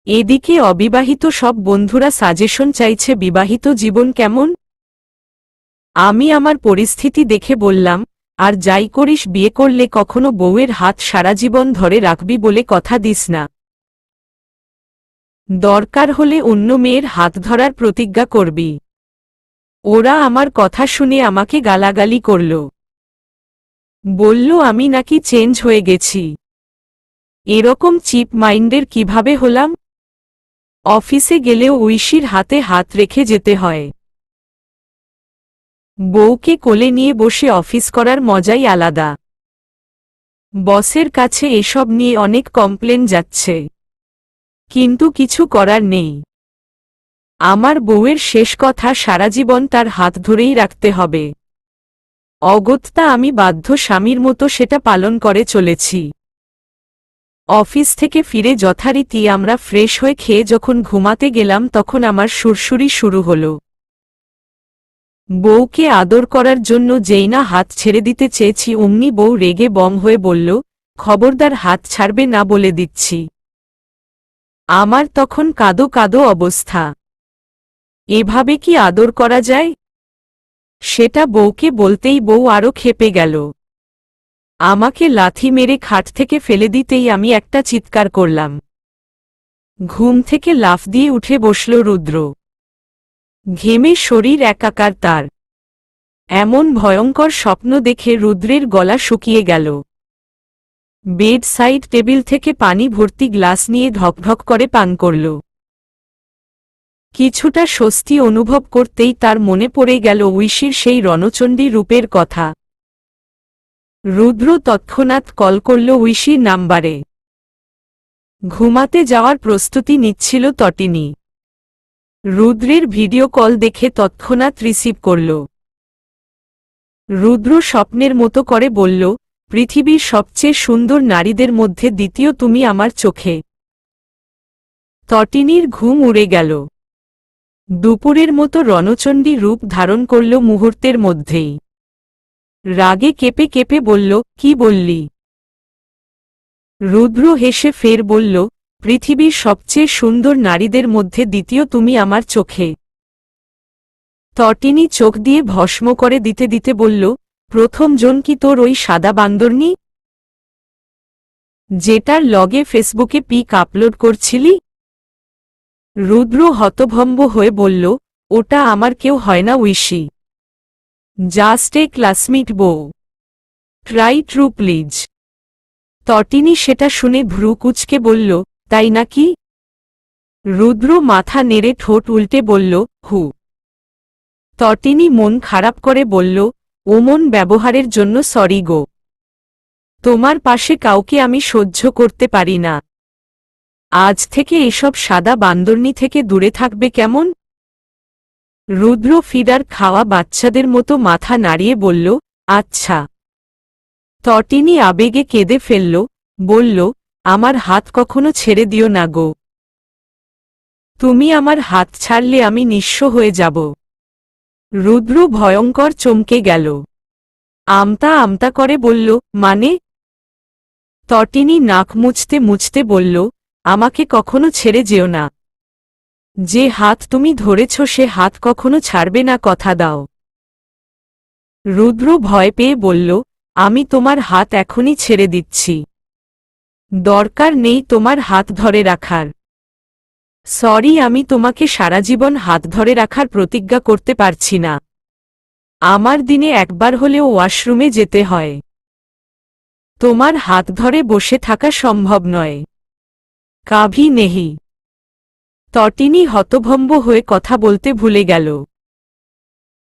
এদিকে অবিবাহিত সব বন্ধুরা সাজেশন চাইছে বিবাহিত জীবন কেমন। আমি আমার পরিস্থিতি দেখে বললাম, আর যাই করিস বিয়ে করলে কখনো বউয়ের হাত সারা জীবন ধরে রাখবি বলে কথা দিস না। দরকার হলে অন্য মেয়ের হাত ধরার প্রতিজ্ঞা করবি। ওরা আমার কথা শুনে আমাকে গালাগালি করল। বলল আমি নাকি চেঞ্জ হয়ে গেছি। এরকম চিপ মাইন্ডের কিভাবে হলাম? অফিসে গেলেও ঐশীর হাতে হাত রেখে যেতে হয়। বউকে কোলে নিয়ে বসে অফিস করার মজাই আলাদা। বসের কাছে এসব নিয়ে অনেক কমপ্লেন যাচ্ছে, কিন্তু কিছু করার নেই। আমার বউয়ের শেষ কথা, সারা জীবন তার হাত ধরেই রাখতে হবে। অগত্যা আমি বাধ্য স্বামীর মতো সেটা পালন করে চলেছি। অফিস থেকে ফিরে যথারীতি আমরা ফ্রেশ হয়ে খেয়ে যখন ঘুমাতে গেলাম তখন আমার সুরসুরি শুরু হল। বউকে আদর করার জন্য যেই না হাত ছেড়ে দিতে চেয়েছি অমনি বউ রেগে বম হয়ে বলল, খবরদার হাত ছাড়বে না বলে দিচ্ছি। আমার তখন কাঁদো কাঁদো অবস্থা। এভাবে কি আদর করা যায়? সেটা বউকে বলতেই বউ আরও ক্ষেপে গেল। আমাকে লাথি মেরে খাট থেকে ফেলে দিতেই আমি একটা চিৎকার করলাম। ঘুম থেকে লাফ দিয়ে উঠে বসল রুদ্র। ঘেমে শরীর একাকার তার। এমন ভয়ঙ্কর স্বপ্ন দেখে রুদ্রের গলা শুকিয়ে গেল। বেড সাইড টেবিল থেকে পানি ভর্তি গ্লাস নিয়ে ঢকঢক করে পান করল। কিছুটা স্বস্তি অনুভব করতেই তার মনে পড়ে গেল ঐশীর সেই রণচণ্ডী রূপের কথা। রুদ্র তৎক্ষণাৎ কল করল ঐশীর নাম্বারে। ঘুমাতে যাওয়ার প্রস্তুতি নিচ্ছিল তটিনী। রুদ্রের ভিডিও কল দেখে তৎক্ষণাৎ রিসিভ করল। রুদ্র স্বপ্নের মতো করে বলল, পৃথিবীর সবচেয়ে সুন্দর নারীদের মধ্যে দ্বিতীয় তুমি আমার চোখে। তটিনীর ঘুম উড়ে গেল। দুপুরের মতো রণচণ্ডী রূপ ধারণ করল মুহূর্তের মধ্যেই। রাগে কেঁপে কেঁপে বলল, কি বললি? রুদ্র হেসে ফের বলল, পৃথিবীর সবচেয়ে সুন্দর নারীদের মধ্যে দ্বিতীয় তুমি আমার চোখে। তটিনী চোখ দিয়ে ভস্ম করে দিতে দিতে বলল, প্রথম জন কি তোর ওই সাদা বান্দরনি? যেটার লগে ফেসবুকে পিক আপলোড করছিলি? রুদ্র হতভম্ব হয়ে বলল, ওটা আমার কেউ হয় না ঐশী, জাস্ট এ ক্লাসমেট বউ। Try true please. তটিনী সেটা শুনে ভ্রু কুঁচকে বলল, তাই নাকি? রুদ্র মাথা নেড়ে ঠোঁট উল্টে বলল, হু। তটিনী মন খারাপ করে বলল, ওমন ব্যবহারের জন্য সরি গো। তোমার পাশে কাউকে আমি সহ্য করতে পারি না। আজ থেকে এসব সাদা বান্দরনি থেকে দূরে থাকবে কেমন? রুদ্র ফিডার খাওয়া বাচ্চাদের মতো মাথা নাড়িয়ে বলল, আচ্ছা। তটিনী আবেগে কেঁদে ফেলল, বলল, আমার হাত কখনো ছেড়ে দিও না গো। তুমি আমার হাত ছাড়লে আমি নিঃস্ব হয়ে যাব। রুদ্র ভয়ঙ্কর চমকে গেল। আমতা আমতা করে বলল, মানে? তটিনী নাক মুছতে মুছতে বলল, আমাকে কখনো ছেড়ে যেও না। যে হাত তুমি ধরেছ সে হাত কখনো ছাড়বে না, কথা দাও। রুদ্র ভয় পেয়ে বলল, আমি তোমার হাত এখনই ছেড়ে দিচ্ছি। দরকার নেই তোমার হাত ধরে রাখার। সরি, আমি তোমাকে সারা জীবন হাত ধরে রাখার প্রতিজ্ঞা করতে পারছি না। আমার দিনে একবার হলেও ওয়াশরুমে যেতে হয়। তোমার হাত ধরে বসে থাকা সম্ভব নয়। কাভি নেহি। তটিনী হতভম্ব হয়ে কথা বলতে ভুলে গেল।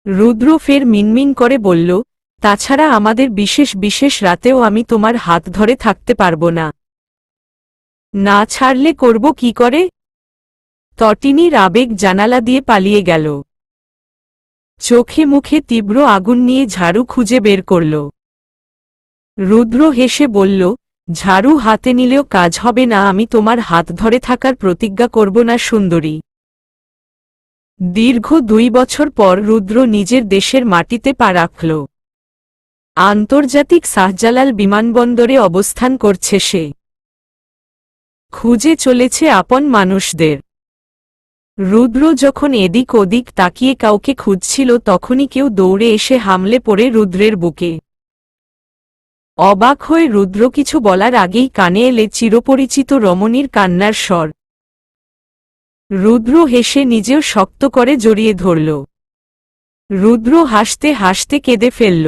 রুদ্র ফের মিনমিন করে বলল, তাছাড়া আমাদের বিশেষ বিশেষ রাতেও আমি তোমার হাত ধরে থাকতে পারব না। না ছাড়লে করব কি করে? তটিনীর আবেগ জানালা দিয়ে পালিয়ে গেল। চোখে মুখে তীব্র আগুন নিয়ে ঝাড়ু খুঁজে বের করল। রুদ্র হেসে বলল, ঝাড়ু হাতে নিলেও কাজ হবে না, আমি তোমার হাত ধরে থাকার প্রতিজ্ঞা করব না সুন্দরী। দীর্ঘ 2 বছর পর রুদ্র নিজের দেশের মাটিতে পা রাখল। আন্তর্জাতিক শাহজালাল বিমানবন্দরে অবস্থান করছে সে। খুঁজে চলেছে আপন মানুষদের। রুদ্র যখন এদিক ওদিক তাকিয়ে কাউকে খুঁজছিল তখনই কেউ দৌড়ে এসে হামলে পড়ে রুদ্রের বুকে। অবাক হয়ে রুদ্র কিছু বলার আগেই কানে এলে চিরপরিচিত রমণীর কান্নার স্বর। রুদ্র হেসে নিজেও শক্ত করে জড়িয়ে ধরল। রুদ্র হাসতে হাসতে কেঁদে ফেলল।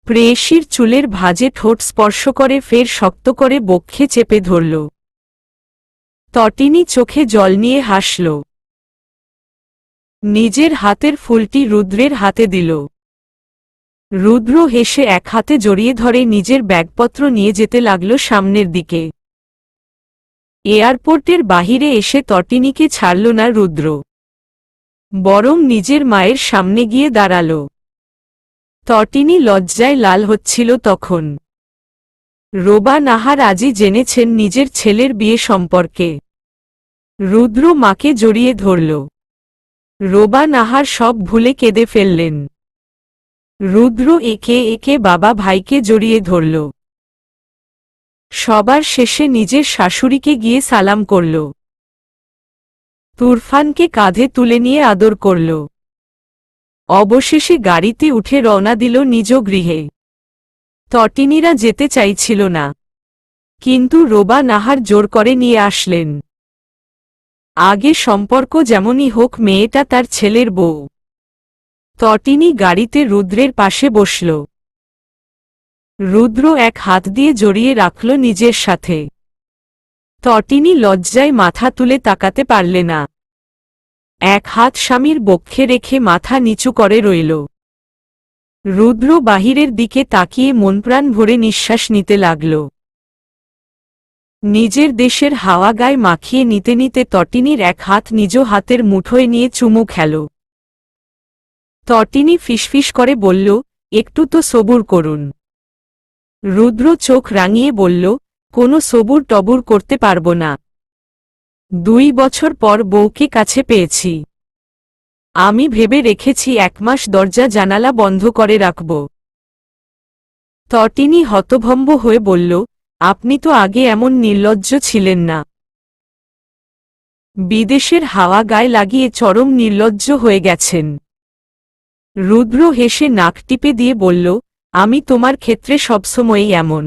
প্রেয়সীর চুলের ভাঁজে ঠোঁট স্পর্শ করে ফের শক্ত করে বক্ষে চেপে ধরল। তটিনী চোখে জল নিয়ে হাসল। নিজের হাতের ফুলটি রুদ্রের হাতে দিল। রুদ্র হেসে এক হাতে জড়িয়ে ধরে নিজের ব্যাগপত্র নিয়ে যেতে লাগল সামনের দিকে। এয়ারপোর্টের বাহিরে এসে তটিনীকে ছাড়ল না রুদ্র, বরং নিজের মায়ের সামনে গিয়ে দাঁড়াল। তটিনী লজ্জায় লাল হচ্ছিল তখন। রোবা নাহার আজই জেনেছেন নিজের ছেলের বিয়ে সম্পর্কে। রুদ্র মাকে জড়িয়ে ধরল। রোবা নাহার সব ভুলে কেঁদে ফেললেন। রুদ্র একে একে বাবা ভাইকে জড়িয়ে ধরল। সবার শেষে নিজের শাশুড়িকে গিয়ে সালাম করল। তুরফানকে কাঁধে তুলে নিয়ে আদর করল। অবশেষে গাড়িতে উঠে রওনা দিল নিজ গৃহে। তটিনীরা যেতে চাইছিল না, কিন্তু রোবা নাহার জোর করে নিয়ে আসলেন। আগে সম্পর্ক যেমনই হোক, মেয়েটা তার ছেলের বউ। তটিনী গাড়িতে রুদ্রের পাশে বসল। রুদ্র এক হাত দিয়ে জড়িয়ে রাখল নিজের সাথে। তটিনী লজ্জায় মাথা তুলে তাকাতে পারলে না। এক হাত স্বামীর বক্ষে রেখে মাথা নিচু করে রইল। রুদ্র বাহিরের দিকে তাকিয়ে মনপ্রাণ ভরে নিঃশ্বাস নিতে লাগল। নিজের দেশের হাওয়া গায়ে মাখিয়ে নিতে নিতে তটিনীর এক হাত নিজ হাতের মুঠোয় নিয়ে চুমু খেল। তটিনী ফিসফিস করে বলল, একটু তো সবুর করুন। রুদ্র চোখ রাঙিয়ে বলল, কোনো সবুর টবুর করতে পারব না। 2 বছর পর বউকে কাছে পেয়েছি। আমি ভেবে রেখেছি 1 মাস দরজা জানালা বন্ধ করে রাখব। তটিনী হতভম্ব হয়ে বলল, আপনি তো আগে এমন নির্লজ্জ ছিলেন না। বিদেশের হাওয়া গায়ে লাগিয়ে চরম নির্লজ্জ হয়ে গেছেন। রুদ্র হেসে নাক টিপে দিয়ে বলল, আমি তোমার ক্ষেত্রে সবসময়ই এমন।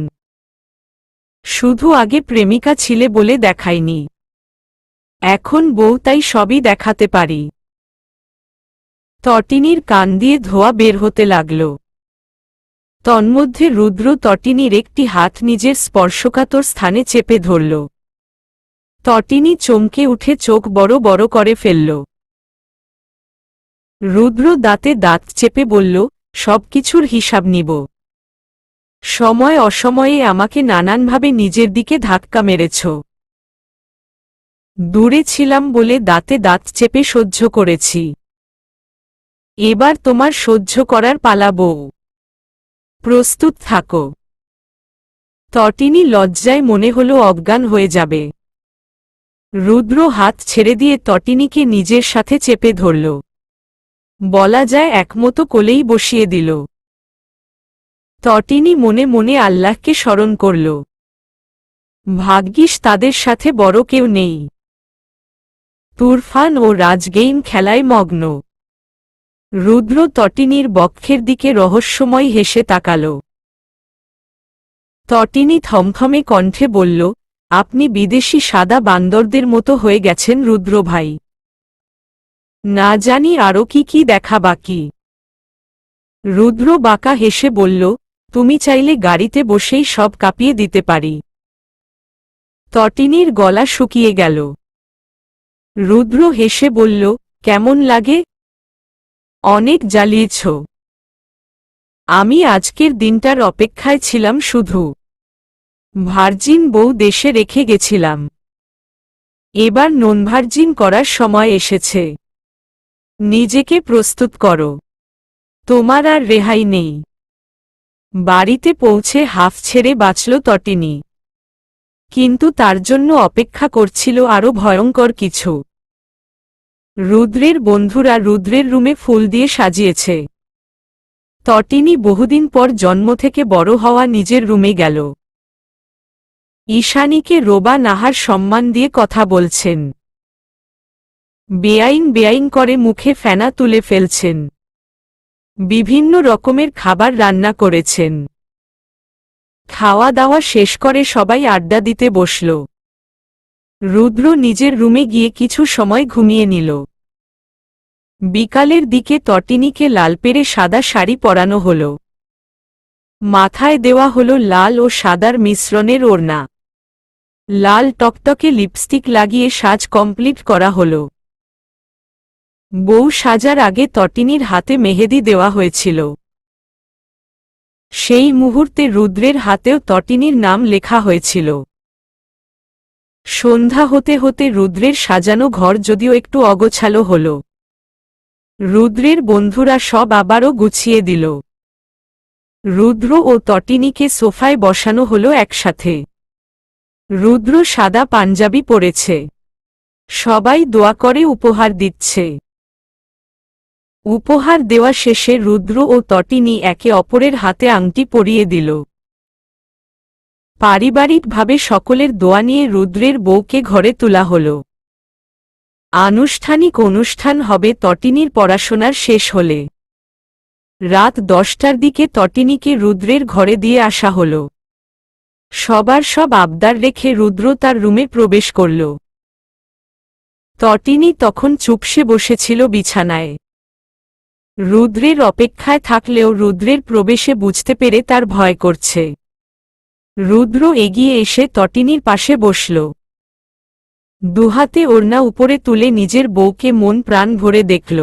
শুধু আগে প্রেমিকা ছিলে বলে দেখাইনি, এখন বউ, তাই সবই দেখাতে পারি। তটিনীর কান দিয়ে ধোঁয়া বের হতে লাগল। তন্মধ্যে রুদ্র তটিনীর একটি হাত নিজের স্পর্শকাতর স্থানে চেপে ধরল। তটিনী চমকে উঠে চোখ বড় বড় করে ফেলল। রুদ্র দাঁতে দাঁত চেপে বলল, সবকিছুর হিসাব নিব। সময় অসময়ে আমাকে নানানভাবে নিজের দিকে ধাক্কা মেরেছ। দূরে ছিলাম বলে দাঁতে দাঁত চেপে সহ্য করেছি। এবার তোমার সহ্য করার পালা বউ। প্রস্তুত থাকো। তটিনী লজ্জায় মনে হলো অজ্ঞান হয়ে যাবে। রুদ্র হাত ছেড়ে দিয়ে তটিনীকে নিজের সাথে চেপে ধরল। বলা যায় একমতো কোলেই বসিয়ে দিল। তটিনী মনে মনে আল্লাহকে স্মরণ করল। ভাগ্যিস তাদের সাথে বড় কেউ নেই। তুরফান ও রাজগেইম খেলায় মগ্ন। রুদ্র তটিনীর বক্ষের দিকে রহস্যময় হেসে তাকাল। তটিনী থমথমে কণ্ঠে বলল, আপনি বিদেশি সাদা বান্দরদের মতো হয়ে গেছেন রুদ্র ভাই। না জানি আরও কি কি দেখা বাকি। রুদ্র বাঁকা হেসে বলল, তুমি চাইলে গাড়িতে বসেই সব কাঁপিয়ে দিতে পারি। তটিনীর গলা শুকিয়ে গেল। রুদ্র হেসে বলল, কেমন লাগে? অনেক জ্বালিয়েছ। আমি আজকের দিনটার অপেক্ষায় ছিলাম শুধু। ভার্জিন বউ দেশে রেখে গেছিলাম। এবার ননভার্জিন করার সময় এসেছে। নিজেকে প্রস্তুত করো। তোমার আর রেহাই নেই। বাড়িতে পৌঁছে হাফ ছেড়ে বাঁচল তটিনী। কিন্তু তার জন্য অপেক্ষা করছিল আরও ভয়ঙ্কর কিছু। রুদ্রের বন্ধুরা রুদ্রের রুমে ফুল দিয়ে সাজিয়েছে। তটিনী বহুদিন পর জন্ম থেকে বড় হওয়া নিজের রুমে গেল। ঈশানীকে রোবা নাহার সম্মান দিয়ে কথা বলছেন। বেআইন বেআইন করে মুখে ফেনা তুলে ফেলছেন। বিভিন্ন রকমের খাবার রান্না করেছেন। খাওয়া দাওয়া শেষ করে সবাই আড্ডা দিতে বসল। রুদ্র নিজের রুমে গিয়ে কিছু সময় ঘুমিয়ে নিল। বিকালের দিকে তটিনীকে লাল পেরে সাদা শাড়ি পরানো হল। মাথায় দেওয়া হল লাল ও সাদার মিশ্রণের ওড়না। লাল টকটকে লিপস্টিক লাগিয়ে সাজ কমপ্লিট করা হল। বউ সাজার আগে তটিনীর হাতে মেহেদি দেওয়া হয়েছিল। সেই মুহূর্তে রুদ্রের হাতেও তটিনীর নাম লেখা হয়েছিল। সন্ধ্যা হতে হতে রুদ্রের সাজানো ঘর যদিও একটু অগোছালো হল। রুদ্রের বন্ধুরা সব আবারও গুছিয়ে দিল। রুদ্র ও তটিনীকে সোফায় বসানো হল একসাথে। রুদ্র সাদা পাঞ্জাবি পরেছে। সবাই দোয়া করে উপহার দিচ্ছে। উপহার দেওয়া শেষে রুদ্র ও তটিনী একে অপরের হাতে আংটি পরিয়ে দিল। পারিবারিকভাবে সকলের দোয়া নিয়ে রুদ্রের বউকে ঘরে তোলা হল। আনুষ্ঠানিক অনুষ্ঠান হবে তটিনীর পড়াশোনার শেষ হলে। রাত 10টার দিকে তটিনীকে রুদ্রের ঘরে দিয়ে আসা হল। সবার সব আবদার রেখে রুদ্র তার রুমে প্রবেশ করল। তটিনী তখন চুপসে বসেছিল বিছানায়। রুদ্রের অপেক্ষায় থাকলেও রুদ্রের প্রবেশে বুঝতে পেরে তার ভয় করছে। রুদ্র এগিয়ে এসে তটিনীর পাশে বসল। দুহাতে ওড়না উপরে তুলে নিজের বউকে মন প্রাণ ভরে দেখল।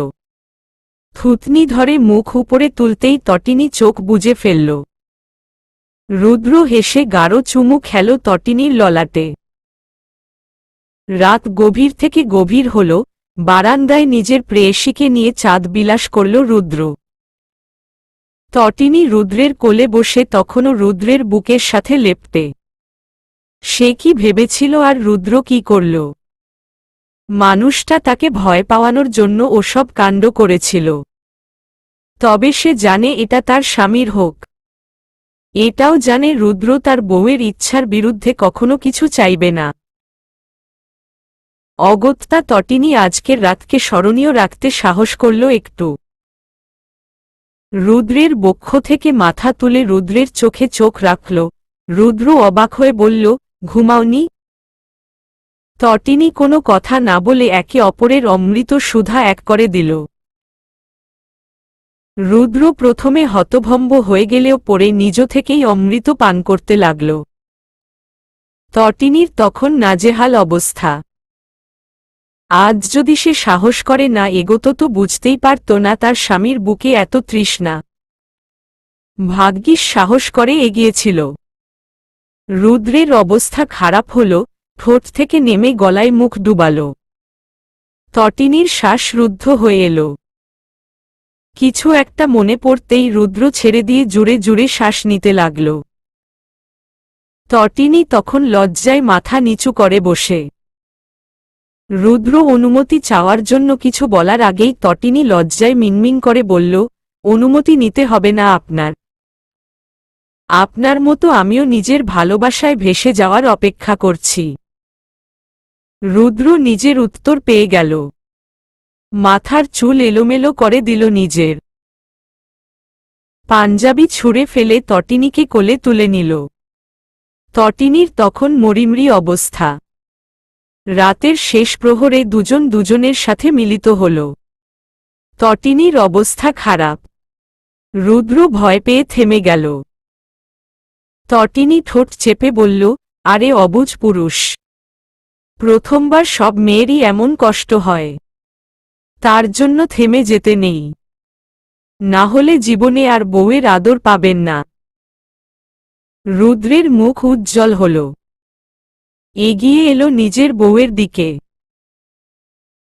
থুতনি ধরে মুখ উপরে তুলতেই তটিনী চোখ বুজে ফেলল। রুদ্র হেসে গাঢ় চুমু খেল তটিনীর ললাটে। রাত গভীর থেকে গভীর হল। বারান্দায় নিজের প্রেয়সীকে নিয়ে চাঁদ বিলাস করল রুদ্র। তটিনী রুদ্রের কোলে বসে তখনও রুদ্রের বুকের সাথে লেপ্টে। সে কি ভেবেছিল আর রুদ্র কি করল? মানুষটা তাকে ভয় পাওয়ানোর জন্য ওসব কাণ্ড করেছিল। তবে সে জানে এটা তার স্বামীর হোক। এটাও জানে রুদ্র তার বউয়ের ইচ্ছার বিরুদ্ধে কখনো কিছু চাইবে না। অগত্যা তটিনী আজকের রাতকে স্মরণীয় রাখতে সাহস করল একটু। রুদ্রের বক্ষ থেকে মাথা তুলে রুদ্রের চোখে চোখ রাখল। রুদ্র অবাক হয়ে বলল, ঘুমাওনি? তটিনী কোনো কথা না বলে একে অপরের অমৃত সুধা এক করে দিল। রুদ্র প্রথমে হতভম্ব হয়ে গেলেও পরে নিজ থেকেই অমৃত পান করতে লাগল। তটিনীর তখন নাজেহাল অবস্থা। আজ যদি সে সাহস করে না এগোত তো বুঝতেই পারত না তার স্বামীর বুকে এত তৃষ্ণা। ভাগ্যিস সাহস করে এগিয়েছিল। রুদ্রের অবস্থা খারাপ হল, ঠোঁট থেকে নেমে গলায় মুখ ডুবাল। তটিনীর শ্বাস রুদ্ধ হয়ে এল। কিছু একটা মনে পড়তেই রুদ্র ছেড়ে দিয়ে জুড়ে জুড়ে শ্বাস নিতে লাগল। তটিনী তখন লজ্জায় মাথা নিচু করে বসে। রুদ্র অনুমতি চাওয়ার জন্য কিছু বলার আগেই তটিনী লজ্জায় মিনমিন করে বলল, অনুমতি নিতে হবে না আপনার। আপনার মতো আমিও নিজের ভালোবাসায় ভেসে যাওয়ার অপেক্ষা করছি। রুদ্র নিজের উত্তর পেয়ে গেল। মাথার চুল এলোমেলো করে দিল নিজের। পাঞ্জাবি ছুঁড়ে ফেলে তটিনীকে কোলে তুলে নিল। তটিনীর তখন মরিমরি অবস্থা। রাতের শেষ প্রহরে দুজন দুজনের সাথে মিলিত হল। তটিনীর অবস্থা খারাপ। রুদ্র ভয় পেয়ে থেমে গেল। তটিনী ঠোঁট চেপে বলল, আরে অবুঝ পুরুষ, প্রথমবার সব মেয়েরই এমন কষ্ট হয়, তার জন্য থেমে যেতে নেই, না হলে জীবনে আর বউয়ের আদর পাবেন না। রুদ্রের মুখ উজ্জ্বল হল। এগিয়ে এলো নিজের বউয়ের দিকে।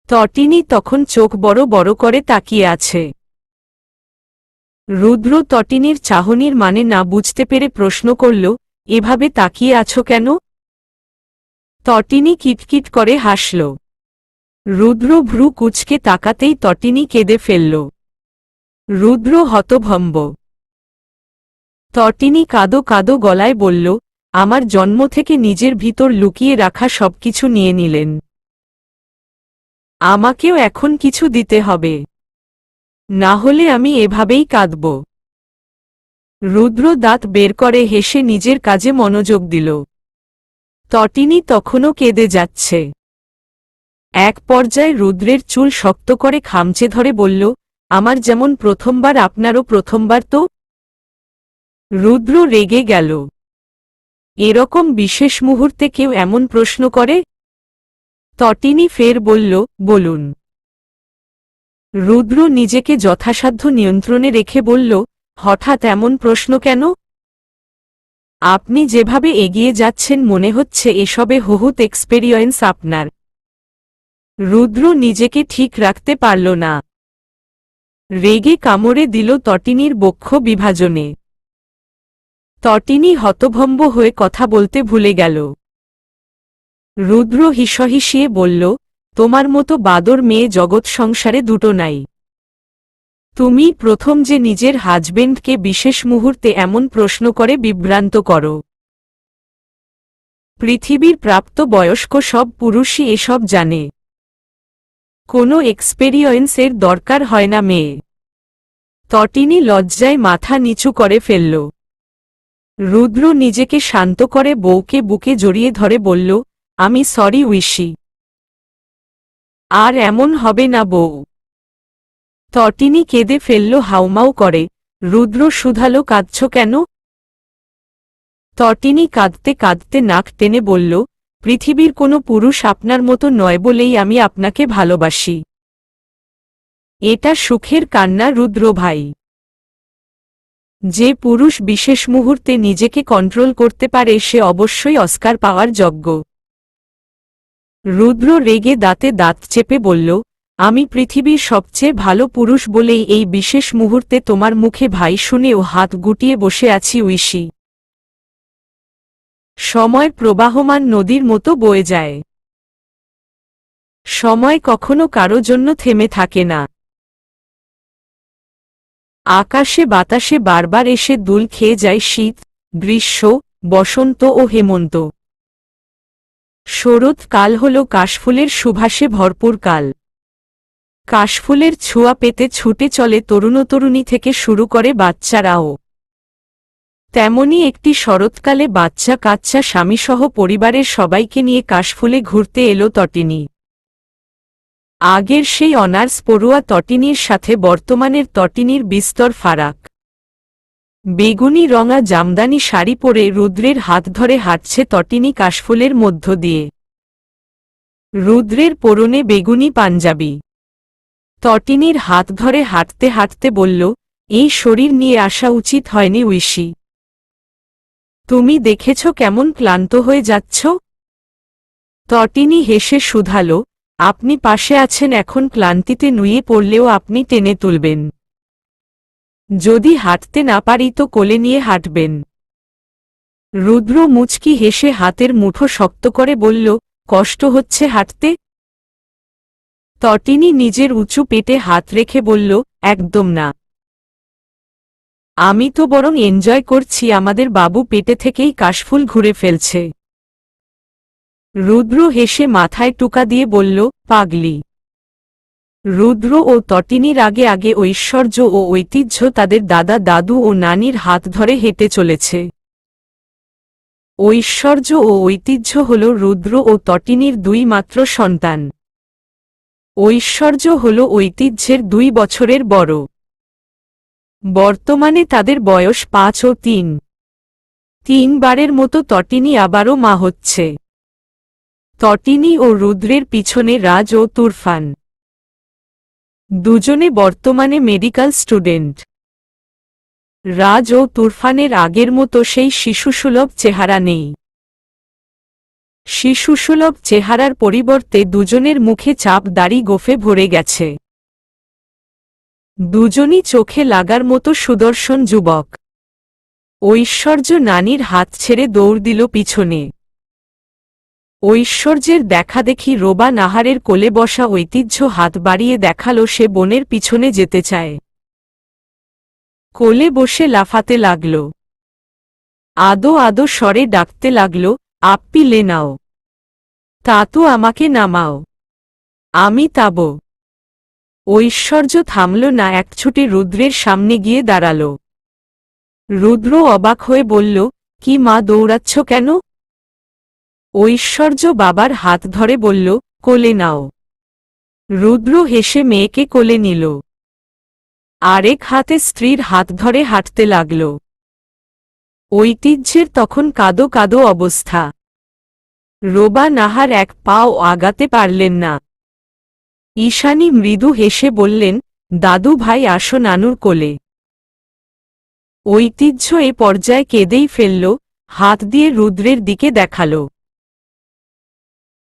তটিনী তখন চোখ বড় বড় করে তাকিয়ে আছে। রুদ্র তটিনীর চাহনির মানে না বুঝতে পেরে প্রশ্ন করল, এভাবে তাকিয়ে আছো কেন? তটিনী কিটকিট করে হাসল। রুদ্র ভ্রু কুঁচকে তাকাতেই তটিনী কেঁদে ফেলল। রুদ্র হতভম্ব। তটিনী কাঁদো কাঁদো গলায় বলল, আমার জন্ম থেকে নিজের ভিতর লুকিয়ে রাখা সবকিছু নিয়ে নিলেন। আমাকেও এখন কিছু দিতে হবে, না হলে আমি এভাবেই কাঁদব। রুদ্র দাঁত বের করে হেসে নিজের কাজে মনোযোগ দিল। তটিনী তখনও কেঁদে যাচ্ছে। এক পর্যায়ে রুদ্রের চুল শক্ত করে খামচে ধরে বলল, আমার যেমন প্রথমবার আপনারও প্রথমবার তো? রুদ্র রেগে গেল। এরকম বিশেষ মুহূর্তে কেউ এমন প্রশ্ন করে? তটিনী ফের বলল, বলুন। রুদ্র নিজেকে যথাসাধ্য নিয়ন্ত্রণে রেখে বলল, হঠাৎ এমন প্রশ্ন কেন? আপনি যেভাবে এগিয়ে যাচ্ছেন মনে হচ্ছে এসবে বহুত এক্সপেরিয়েন্স আপনার। রুদ্র নিজেকে ঠিক রাখতে পারল না। রেগে কামড়ে দিল তটিনীর বক্ষ বিভাজনে। তটিনী হতভম্ব হয়ে কথা বলতে ভুলে গেল। রুদ্র হিসহিসিয়ে বলল, তোমার মতো বাদর মেয়ে জগৎ সংসারে দুটো নাই। তুমি প্রথম যে নিজের হাজবেন্ডকে বিশেষ মুহূর্তে এমন প্রশ্ন করে বিভ্রান্ত করো। পৃথিবীর প্রাপ্ত বয়স্ক সব পুরুষই এসব জানে। কোনো এক্সপেরিয়েন্সের দরকার হয় না মেয়ে। তটিনী লজ্জায় মাথা নিচু করে ফেলল। রুদ্র নিজেকে শান্ত করে বউকে বুকে জড়িয়ে ধরে বলল, আমি সরি উইশি, আর এমন হবে না বউ। তটিনী কেঁদে ফেলল হাউমাউ করে। রুদ্র শুধালো, কাঁদছ কেন? তটিনী কাঁদতে কাঁদতে নাক টেনে বলল, পৃথিবীর কোনো পুরুষ আপনার মতো নয় বলেই আমি আপনাকে ভালোবাসি। এটা সুখের কান্না রুদ্র ভাই। যে পুরুষ বিশেষ মুহূর্তে নিজেকে কন্ট্রোল করতে পারে সে অবশ্যই অস্কার পাওয়ার যোগ্য। রুদ্র রেগে দাঁতে দাঁত চেপে বলল, আমি পৃথিবীর সবচেয়ে ভালো পুরুষ বলেই এই বিশেষ মুহূর্তে তোমার মুখে ভাই শুনেও হাত গুটিয়ে বসে আছি উইশি। সময় প্রবাহমান নদীর মতো বয়ে যায়। সময় কখনো কারো জন্য থেমে থাকে না। আকাশে বাতাসে বারবার এসে দুল খেয়ে যায় শীত, গ্রীষ্ম, বসন্ত ও হেমন্ত। শরৎকাল হল কাশফুলের সুবাসে ভরপুর কাল। কাশফুলের ছোঁয়া পেতে ছুটে চলে তরুণতরুণী থেকে শুরু করে বাচ্চারাও। তেমনি একটি শরৎকালে বাচ্চা কাচ্চা স্বামীসহ পরিবারের সবাইকে নিয়ে কাশফুলে ঘুরতে এলো তটিনী। আগের সেই অনার্স পড়ুয়া তটিনীর সাথে বর্তমানের তটিনীর বিস্তর ফারাক। বেগুনি রঙা জামদানি শাড়ি পরে রুদ্রের হাত ধরে হাঁটছে তটিনী কাশফুলের মধ্য দিয়ে। রুদ্রের পরনে বেগুনি পাঞ্জাবি। তটিনীর হাত ধরে হাঁটতে হাঁটতে বলল, এই শরীর নিয়ে আসা উচিত হয়নি ঐশী। তুমি দেখেছ কেমন ক্লান্ত হয়ে যাচ্ছ? তটিনী হেসে শুধালো, আপনি পাশে আছেন, এখন ক্লান্তিতে নুয়ে পড়লেও আপনি টেনে তুলবেন। যদি হাঁটতে না পারি তো কোলে নিয়ে হাঁটবেন। রুদ্র মুচকি হেসে হাতের মুঠো শক্ত করে বলল, কষ্ট হচ্ছে হাঁটতে? তটিনী নিজের উঁচু পেটে হাত রেখে বলল, একদম না। আমি তো বরং এনজয় করছি, আমাদের বাবু পেটে থেকেই কাশফুল ঘুরে ফেলছে। রুদ্র হেসে মাথায় টুকা দিয়ে বলল, পাগলি। রুদ্র ও তটিনীর আগে আগে ঐশ্বর্য ও ঐতিহ্য তাদের দাদা দাদু ও নানির হাত ধরে হেঁটে চলেছে। ঐশ্বর্য ও ঐতিহ্য হল রুদ্র ও তটিনীর দুই মাত্র সন্তান। ঐশ্বর্য হল ঐতিহ্যের 2 বছরের বড়। বর্তমানে তাদের বয়স 5 ও 3। 3 বারের মতো তটিনী আবারও মা হচ্ছে। তটিনী ও রুদ্রের পিছনে রাজ ও তুরফান। দুজনে বর্তমানে মেডিকেল স্টুডেন্ট। রাজ ও তুরফানের আগের মতো সেই শিশুসুলভ চেহারা নেই। শিশুসুলভ চেহারার পরিবর্তে দুজনের মুখে চাপ দাড়ি গোফে ভরে গেছে। দুজনই চোখে লাগার মতো সুদর্শন যুবক। ঐশ্বর্য নানির হাত ছেড়ে দৌড় দিল পিছনে। ঐশ্বর্যের দেখাদেখি রোবা নাহারের কোলে বসা ঐতিহ্য হাত বাড়িয়ে দেখালো সে বোনের পিছনে যেতে চায়। কোলে বসে লাফাতে লাগল। আদো আদো স্বরে ডাকতে লাগল, আপ্পি লে নাও। তাতু আমাকে নামাও, আমি তাব। ঐশ্বর্য থামল না, এক ছুটে রুদ্রের সামনে গিয়ে দাঁড়াল। রুদ্র অবাক হয়ে বলল, কি মা, দৌড়াচ্ছ কেন? ঐশ্বর্য বাবার হাত ধরে বলল, কোলে নাও। রুদ্র হেসে মেয়েকে কোলে নিল। আরেক হাতে স্ত্রীর হাত ধরে হাঁটতে লাগল। ঐতিহ্যের তখন কাদো কাদো অবস্থা। রোবা নাহার এক পাও আগাতে পারলেন না। ঈশানী মৃদু হেসে বললেন, দাদু ভাই আসো নানুর কোলে। ঐতিহ্য এ পর্যায়ে কেঁদেই ফেলল, হাত দিয়ে রুদ্রের দিকে দেখাল।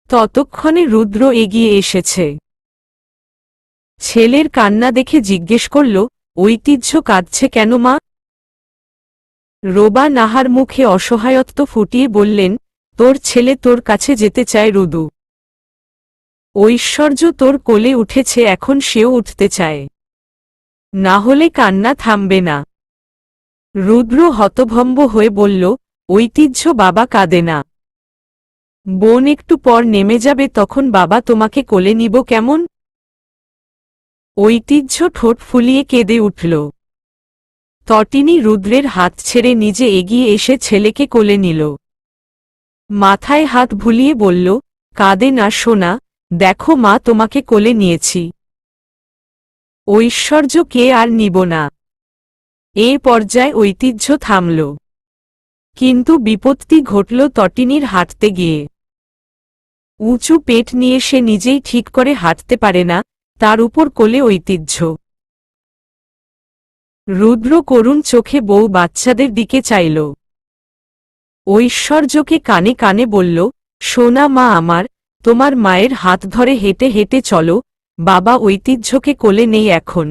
ততক্ষণে রুদ্র এগিয়ে এসেছে। ছেলের কান্না দেখে জিজ্ঞেস করল, ঐতিহ্য কাঁদছে কেন মা? রোবা নাহার মুখে অসহায়ত্ব ফুটিয়ে বললেন, তোর ছেলে তোর কাছে যেতে চায় রুদু। ঐশ্বর্য তোর কোলে উঠেছে, এখন সেও উঠতে চায়, না হলে কান্না থামবে না। রুদ্র হতভম্ব হয়ে বলল, ঐতিহ্য বাবা কাঁদে না। বোন একটু পর নেমে যাবে, তখন বাবা তোমাকে কোলে নিব কেমন? ঐতিহ্য ঠোঁট ফুলিয়ে কেঁদে উঠল। তটিনী রুদ্রের হাত ছেড়ে নিজে এগিয়ে এসে ছেলেকে কোলে নিল। মাথায় হাত ভুলিয়ে বলল, কাঁদে না সোনা, দেখো মা তোমাকে কোলে নিয়েছি। ঐশ্বর্য কে আর নিব না। এ পর্যায়ে ঐতিহ্য থামল। কিন্তু বিপত্তি ঘটল তটিনীর হাঁটতে গিয়ে। উঁচু পেট নিয়ে সে নিজেই ঠিক করে হাঁটতে পারে না, তার উপর কোলে ঐতিহ্য। রুদ্র করুণ চোখে বউ বাচ্চাদের দিকে চাইল। ঐশ্বর্যকে কানে কানে বলল, সোনা মা আমার, তোমার মায়ের হাত ধরে হেঁটে হেঁটে চলো, বাবা ঐতিহ্যকে কোলে নেই এখন।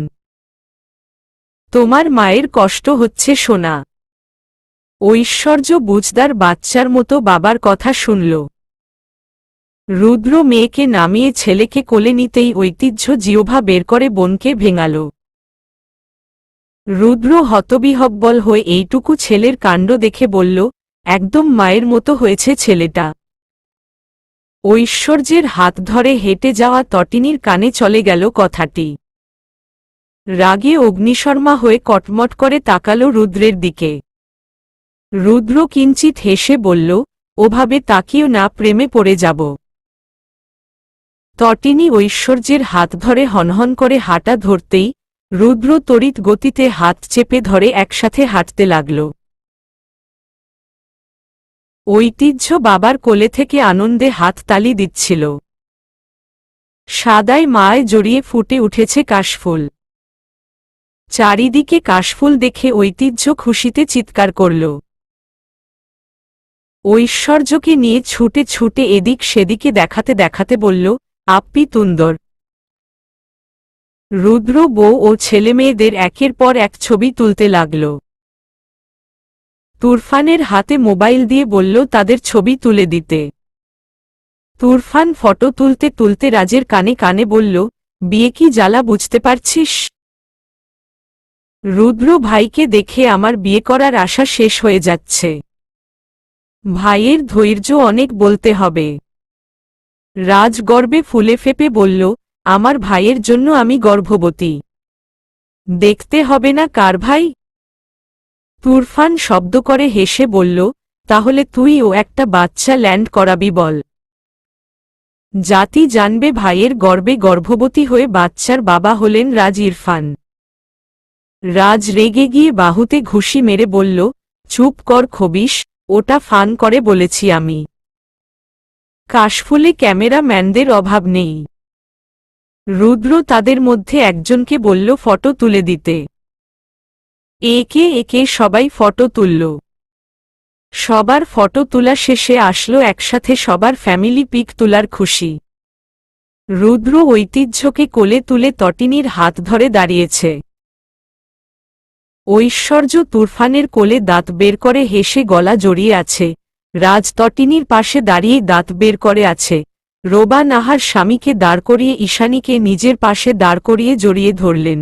তোমার মায়ের কষ্ট হচ্ছে সোনা। ঐশ্বর্য বুঝদার বাচ্চার মতো বাবার কথা শুনল। রুদ্র মেয়েকে নামিয়ে ছেলেকে কোলে নিতেই ঐতিহ্য জিহ্বা বের করে বোনকে ভেঙাল। রুদ্র হতবিহ্বল হয়ে এইটুকু ছেলের কাণ্ড দেখে বলল, একদম মায়ের মতো হয়েছে ছেলেটা। ঐশ্বর্যের হাত ধরে হেঁটে যাওয়া তটিনীর কানে চলে গেল কথাটি। রাগে অগ্নিশর্মা হয়ে কটমট করে তাকাল রুদ্রের দিকে। রুদ্র কিঞ্চিত হেসে বলল, ওভাবে তাকিও না, প্রেমে পড়ে যাব। তটিনী ঐশ্বর্যের হাত ধরে হনহন করে হাঁটা ধরতেই রুদ্র তড়িৎ গতিতে হাত চেপে ধরে একসাথে হাঁটতে লাগল। ঐতিহ্য বাবার কোলে থেকে আনন্দে হাত তালি দিচ্ছিল। সাদায় মায় জড়িয়ে ফুটে উঠেছে কাশফুল। চারিদিকে কাশফুল দেখে ঐতিহ্য খুশিতে চিৎকার করল। ঐশ্বর্যকে নিয়ে ছুটে ছুটে এদিক সেদিকে দেখাতে দেখাতে বলল, আপ্পি তুন্দর। রুদ্র বউ ও ছেলেমেয়েদের একের পর এক ছবি তুলতে লাগল। তুরফানের হাতে মোবাইল দিয়ে বলল তাদের ছবি তুলে দিতে। তুরফান ফটো তুলতে তুলতে রাজের কানে কানে বলল, বিয়ে কি জ্বালা বুঝতে পারছিস? রুদ্র ভাইকে দেখে আমার বিয়ে করার আশা শেষ হয়ে যাচ্ছে। ভাইয়ের ধৈর্য অনেক বলতে হবে। রাজ গর্বে ফুলে ফেপে বলল, আমার ভাইয়ের জন্য আমি গর্ভবতী। দেখতে হবে না কার ভাই? তুরফান শব্দ করে হেসে বলল, তাহলে তুইও একটা বাচ্চা ল্যান্ড করাবি বল। জাতি জানবে ভাইয়ের গর্বে গর্ভবতী হয়ে বাচ্চার বাবা হলেন রাজ ইরফান। রাজ রেগে গিয়ে বাহুতে ঘুষি মেরে বলল, চুপ কর খবিশ, ওটা ফান করে বলেছি আমি। কাশফুলে ক্যামেরাম্যানদের অভাব নেই। রুদ্র তাদের মধ্যে একজনকে বলল ফটো তুলে দিতে। একে একে সবাই ফটো তুলল। সবার ফটো তোলা শেষে আসলো একসাথে সবার ফ্যামিলি পিক তোলার খুশি। রুদ্র ঐতিহ্যকে কোলে তুলে তটিনীর হাত ধরে দাঁড়িয়েছে। ঐশ্বর্য তুরফানের কোলে দাঁত বের করে হেসে গলা জড়িয়ে আছে। রাজ তটিনীর পাশে দাঁড়িয়ে দাঁত বের করে আছে। রোবা নাহার স্বামীকে দাঁড় করিয়ে ঈশানীকে নিজের পাশে দাঁড় করিয়ে জড়িয়ে ধরলেন।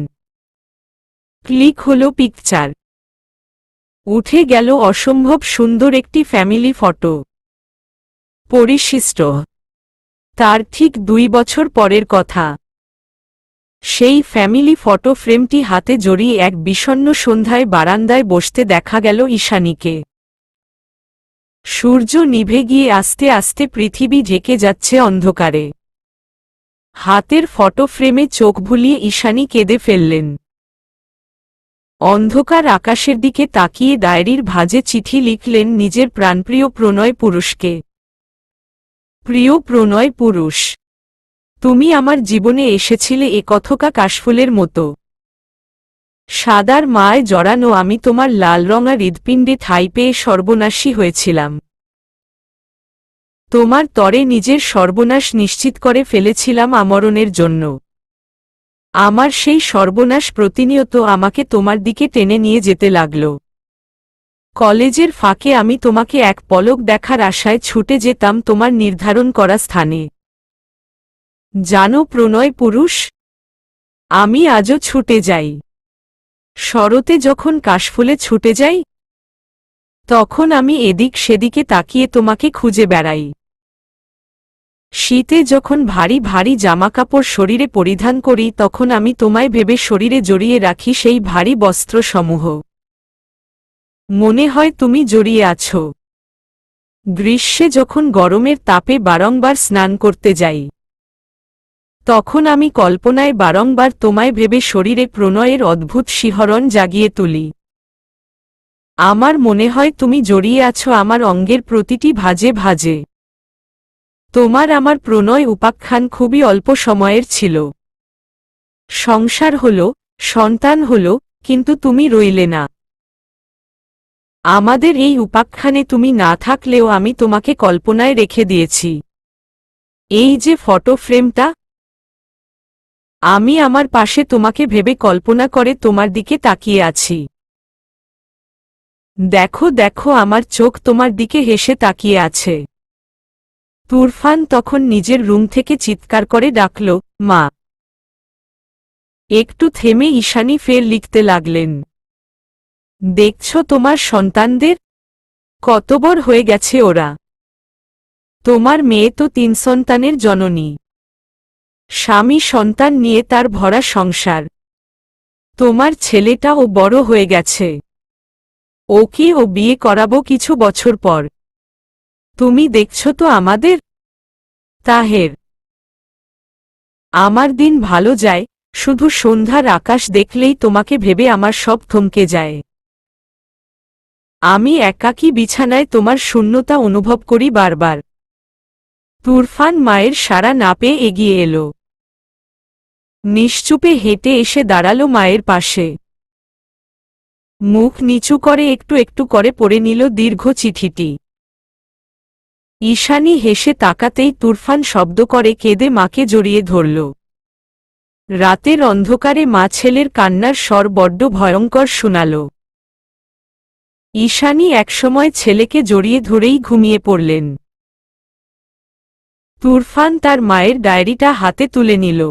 ক্লিক হল পিকচার। উঠে গেল অসম্ভব সুন্দর একটি ফ্যামিলি ফটো। পরিশিষ্ট। তার ঠিক 2 বছর পরের কথা। সেই ফ্যামিলি ফটো ফ্রেমটি হাতে জড়িয়ে এক বিষণ্ণ সন্ধ্যায় বারান্দায় বসতে দেখা গেল ঈশানীকে। সূর্য নিভে গিয়ে আস্তে আস্তে পৃথিবী ঢেকে যাচ্ছে অন্ধকারে। হাতের ফটো ফ্রেমে চোখ ভুলিয়ে ঈশানী কেঁদে ফেললেন। অন্ধকার আকাশের দিকে তাকিয়ে ডায়েরির ভাঁজে চিঠি লিখলেন নিজের প্রাণপ্রিয় প্রণয় পুরুষকে। প্রিয় প্রণয় পুরুষ, তুমি আমার জীবনে এসেছিলে এ কথকা কাশফুলের মতো। সাদার মায় জড়ানো আমি তোমার লাল রঙা হৃৎপিণ্ডে ঠাঁই পেয়ে সর্বনাশী হয়েছিলাম। তোমার তরে নিজের সর্বনাশ নিশ্চিত করে ফেলেছিলাম আমরণের জন্য। আমার সেই সর্বনাশ প্রতিনিয়ত আমাকে তোমার দিকে টেনে নিয়ে যেতে লাগল। কলেজের ফাঁকে আমি তোমাকে এক পলক দেখার আশায় ছুটে যেতাম তোমার নির্ধারণ করা স্থানে। জানো প্রণয় পুরুষ, আমি আজও ছুটে যাই। শরতে যখন কাশফুলে ছুটে যাই, তখন আমি এদিক সেদিকে তাকিয়ে তোমাকে খুঁজে বেড়াই। শীতে যখন ভারী ভারী জামাকাপড় শরীরে পরিধান করি তখন আমি তোমায় ভেবে শরীরে জড়িয়ে রাখি সেই ভারী বস্ত্রসমূহ। মনে হয় তুমি জড়িয়ে আছো। গ্রীষ্মে যখন গরমের তাপে বারংবার স্নান করতে যাই, তখন আমি কল্পনায় বারংবার তোমায় ভেবে শরীরে প্রণয়ের অদ্ভুত শিহরণ জাগিয়ে তুলি। আমার মনে হয় তুমি জড়িয়ে আছো আমার অঙ্গের প্রতিটি ভাঁজে ভাঁজে। তোমার আমার প্রণয় উপাখ্যান খুবই অল্প সময়ের ছিল। সংসার হল, সন্তান হল, কিন্তু তুমি রইলে না। আমাদের এই উপাখ্যানে তুমি না থাকলেও আমি তোমাকে কল্পনায় রেখে দিয়েছি। এই যে ফটো ফ্রেমটা, আমি আমার পাশে তোমাকে ভেবে কল্পনা করে তোমার দিকে তাকিয়ে আছি। দেখো দেখো আমার চোখ তোমার দিকে হেসে তাকিয়ে আছে। তুরফান তখন নিজের রুম থেকে চিৎকার করে ডাকল, মা। একটু থেমে ঈশানী ফের লিখতে লাগলেন। দেখছ তোমার সন্তানদের, কত বড় হয়ে গেছে ওরা। তোমার মেয়ে তো 3 সন্তানের জননী। স্বামী সন্তান নিয়ে তার ভরা সংসার। তোমার ছেলেটাও বড় হয়ে গেছে। ওকে ও বিয়ে করাবো কিছু বছর পর। তুমি দেখছ তো আমাদের। তাহের: আমার দিন ভালো যায়, শুধু সন্ধ্যার আকাশ দেখলেই তোমাকে ভেবে আমার সব থমকে যায়। আমি একাকী বিছানায় তোমার শূন্যতা অনুভব করি বারবার। তুরফান মায়ের সাড়া না পেয়ে এগিয়ে এলো। নিশ্চুপে হেঁটে এসে দাঁড়ালো মায়ের পাশে। মুখ নিচু করে একটু একটু করে পড়ে নিল দীর্ঘ চিঠিটি। ঈশানী হেসে তাকাতেই তুরফান শব্দ করে কেঁদে মাকে জড়িয়ে ধরল। রাতের অন্ধকারে মা ছেলের কান্নার স্বর বড্ড ভয়ঙ্কর শোনাল। ঈশানী একসময় ছেলেকে জড়িয়ে ধরেই ঘুমিয়ে পড়লেন। তুরফান তার মায়ের ডায়েরিটা হাতে তুলে নিল।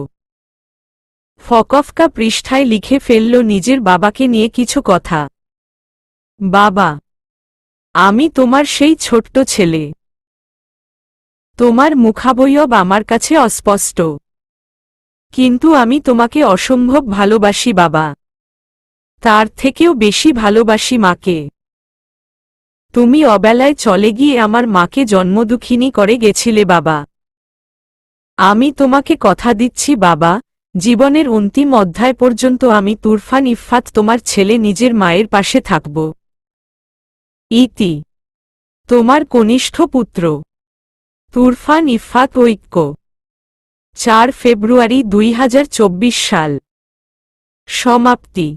ফকফকা পৃষ্ঠায় লিখে ফেলল নিজের বাবাকে নিয়ে কিছু কথা। বাবা, আমি তোমার সেই ছোট্ট ছেলে। তোমার মুখাবয়ব আমার কাছে অস্পষ্ট, কিন্তু আমি তোমাকে অসম্ভব ভালোবাসি বাবা। তার থেকেও বেশি ভালোবাসি মাকে। তুমি অবেলায় চলে গিয়ে আমার মাকে জন্মদুঃখিনী করে গেছিলে বাবা। আমি তোমাকে কথা দিচ্ছি বাবা, জীবনের অন্তিম অধ্যায় পর্যন্ত আমি তুরফান ইফফাত তোমার ছেলে নিজের মায়ের পাশে থাকব। ইতি, তোমার কনিষ্ঠ পুত্র তুরফান ইফফাত ঐক্য। 4 ফেব্রুয়ারি 2024 সাল। সমাপ্তি।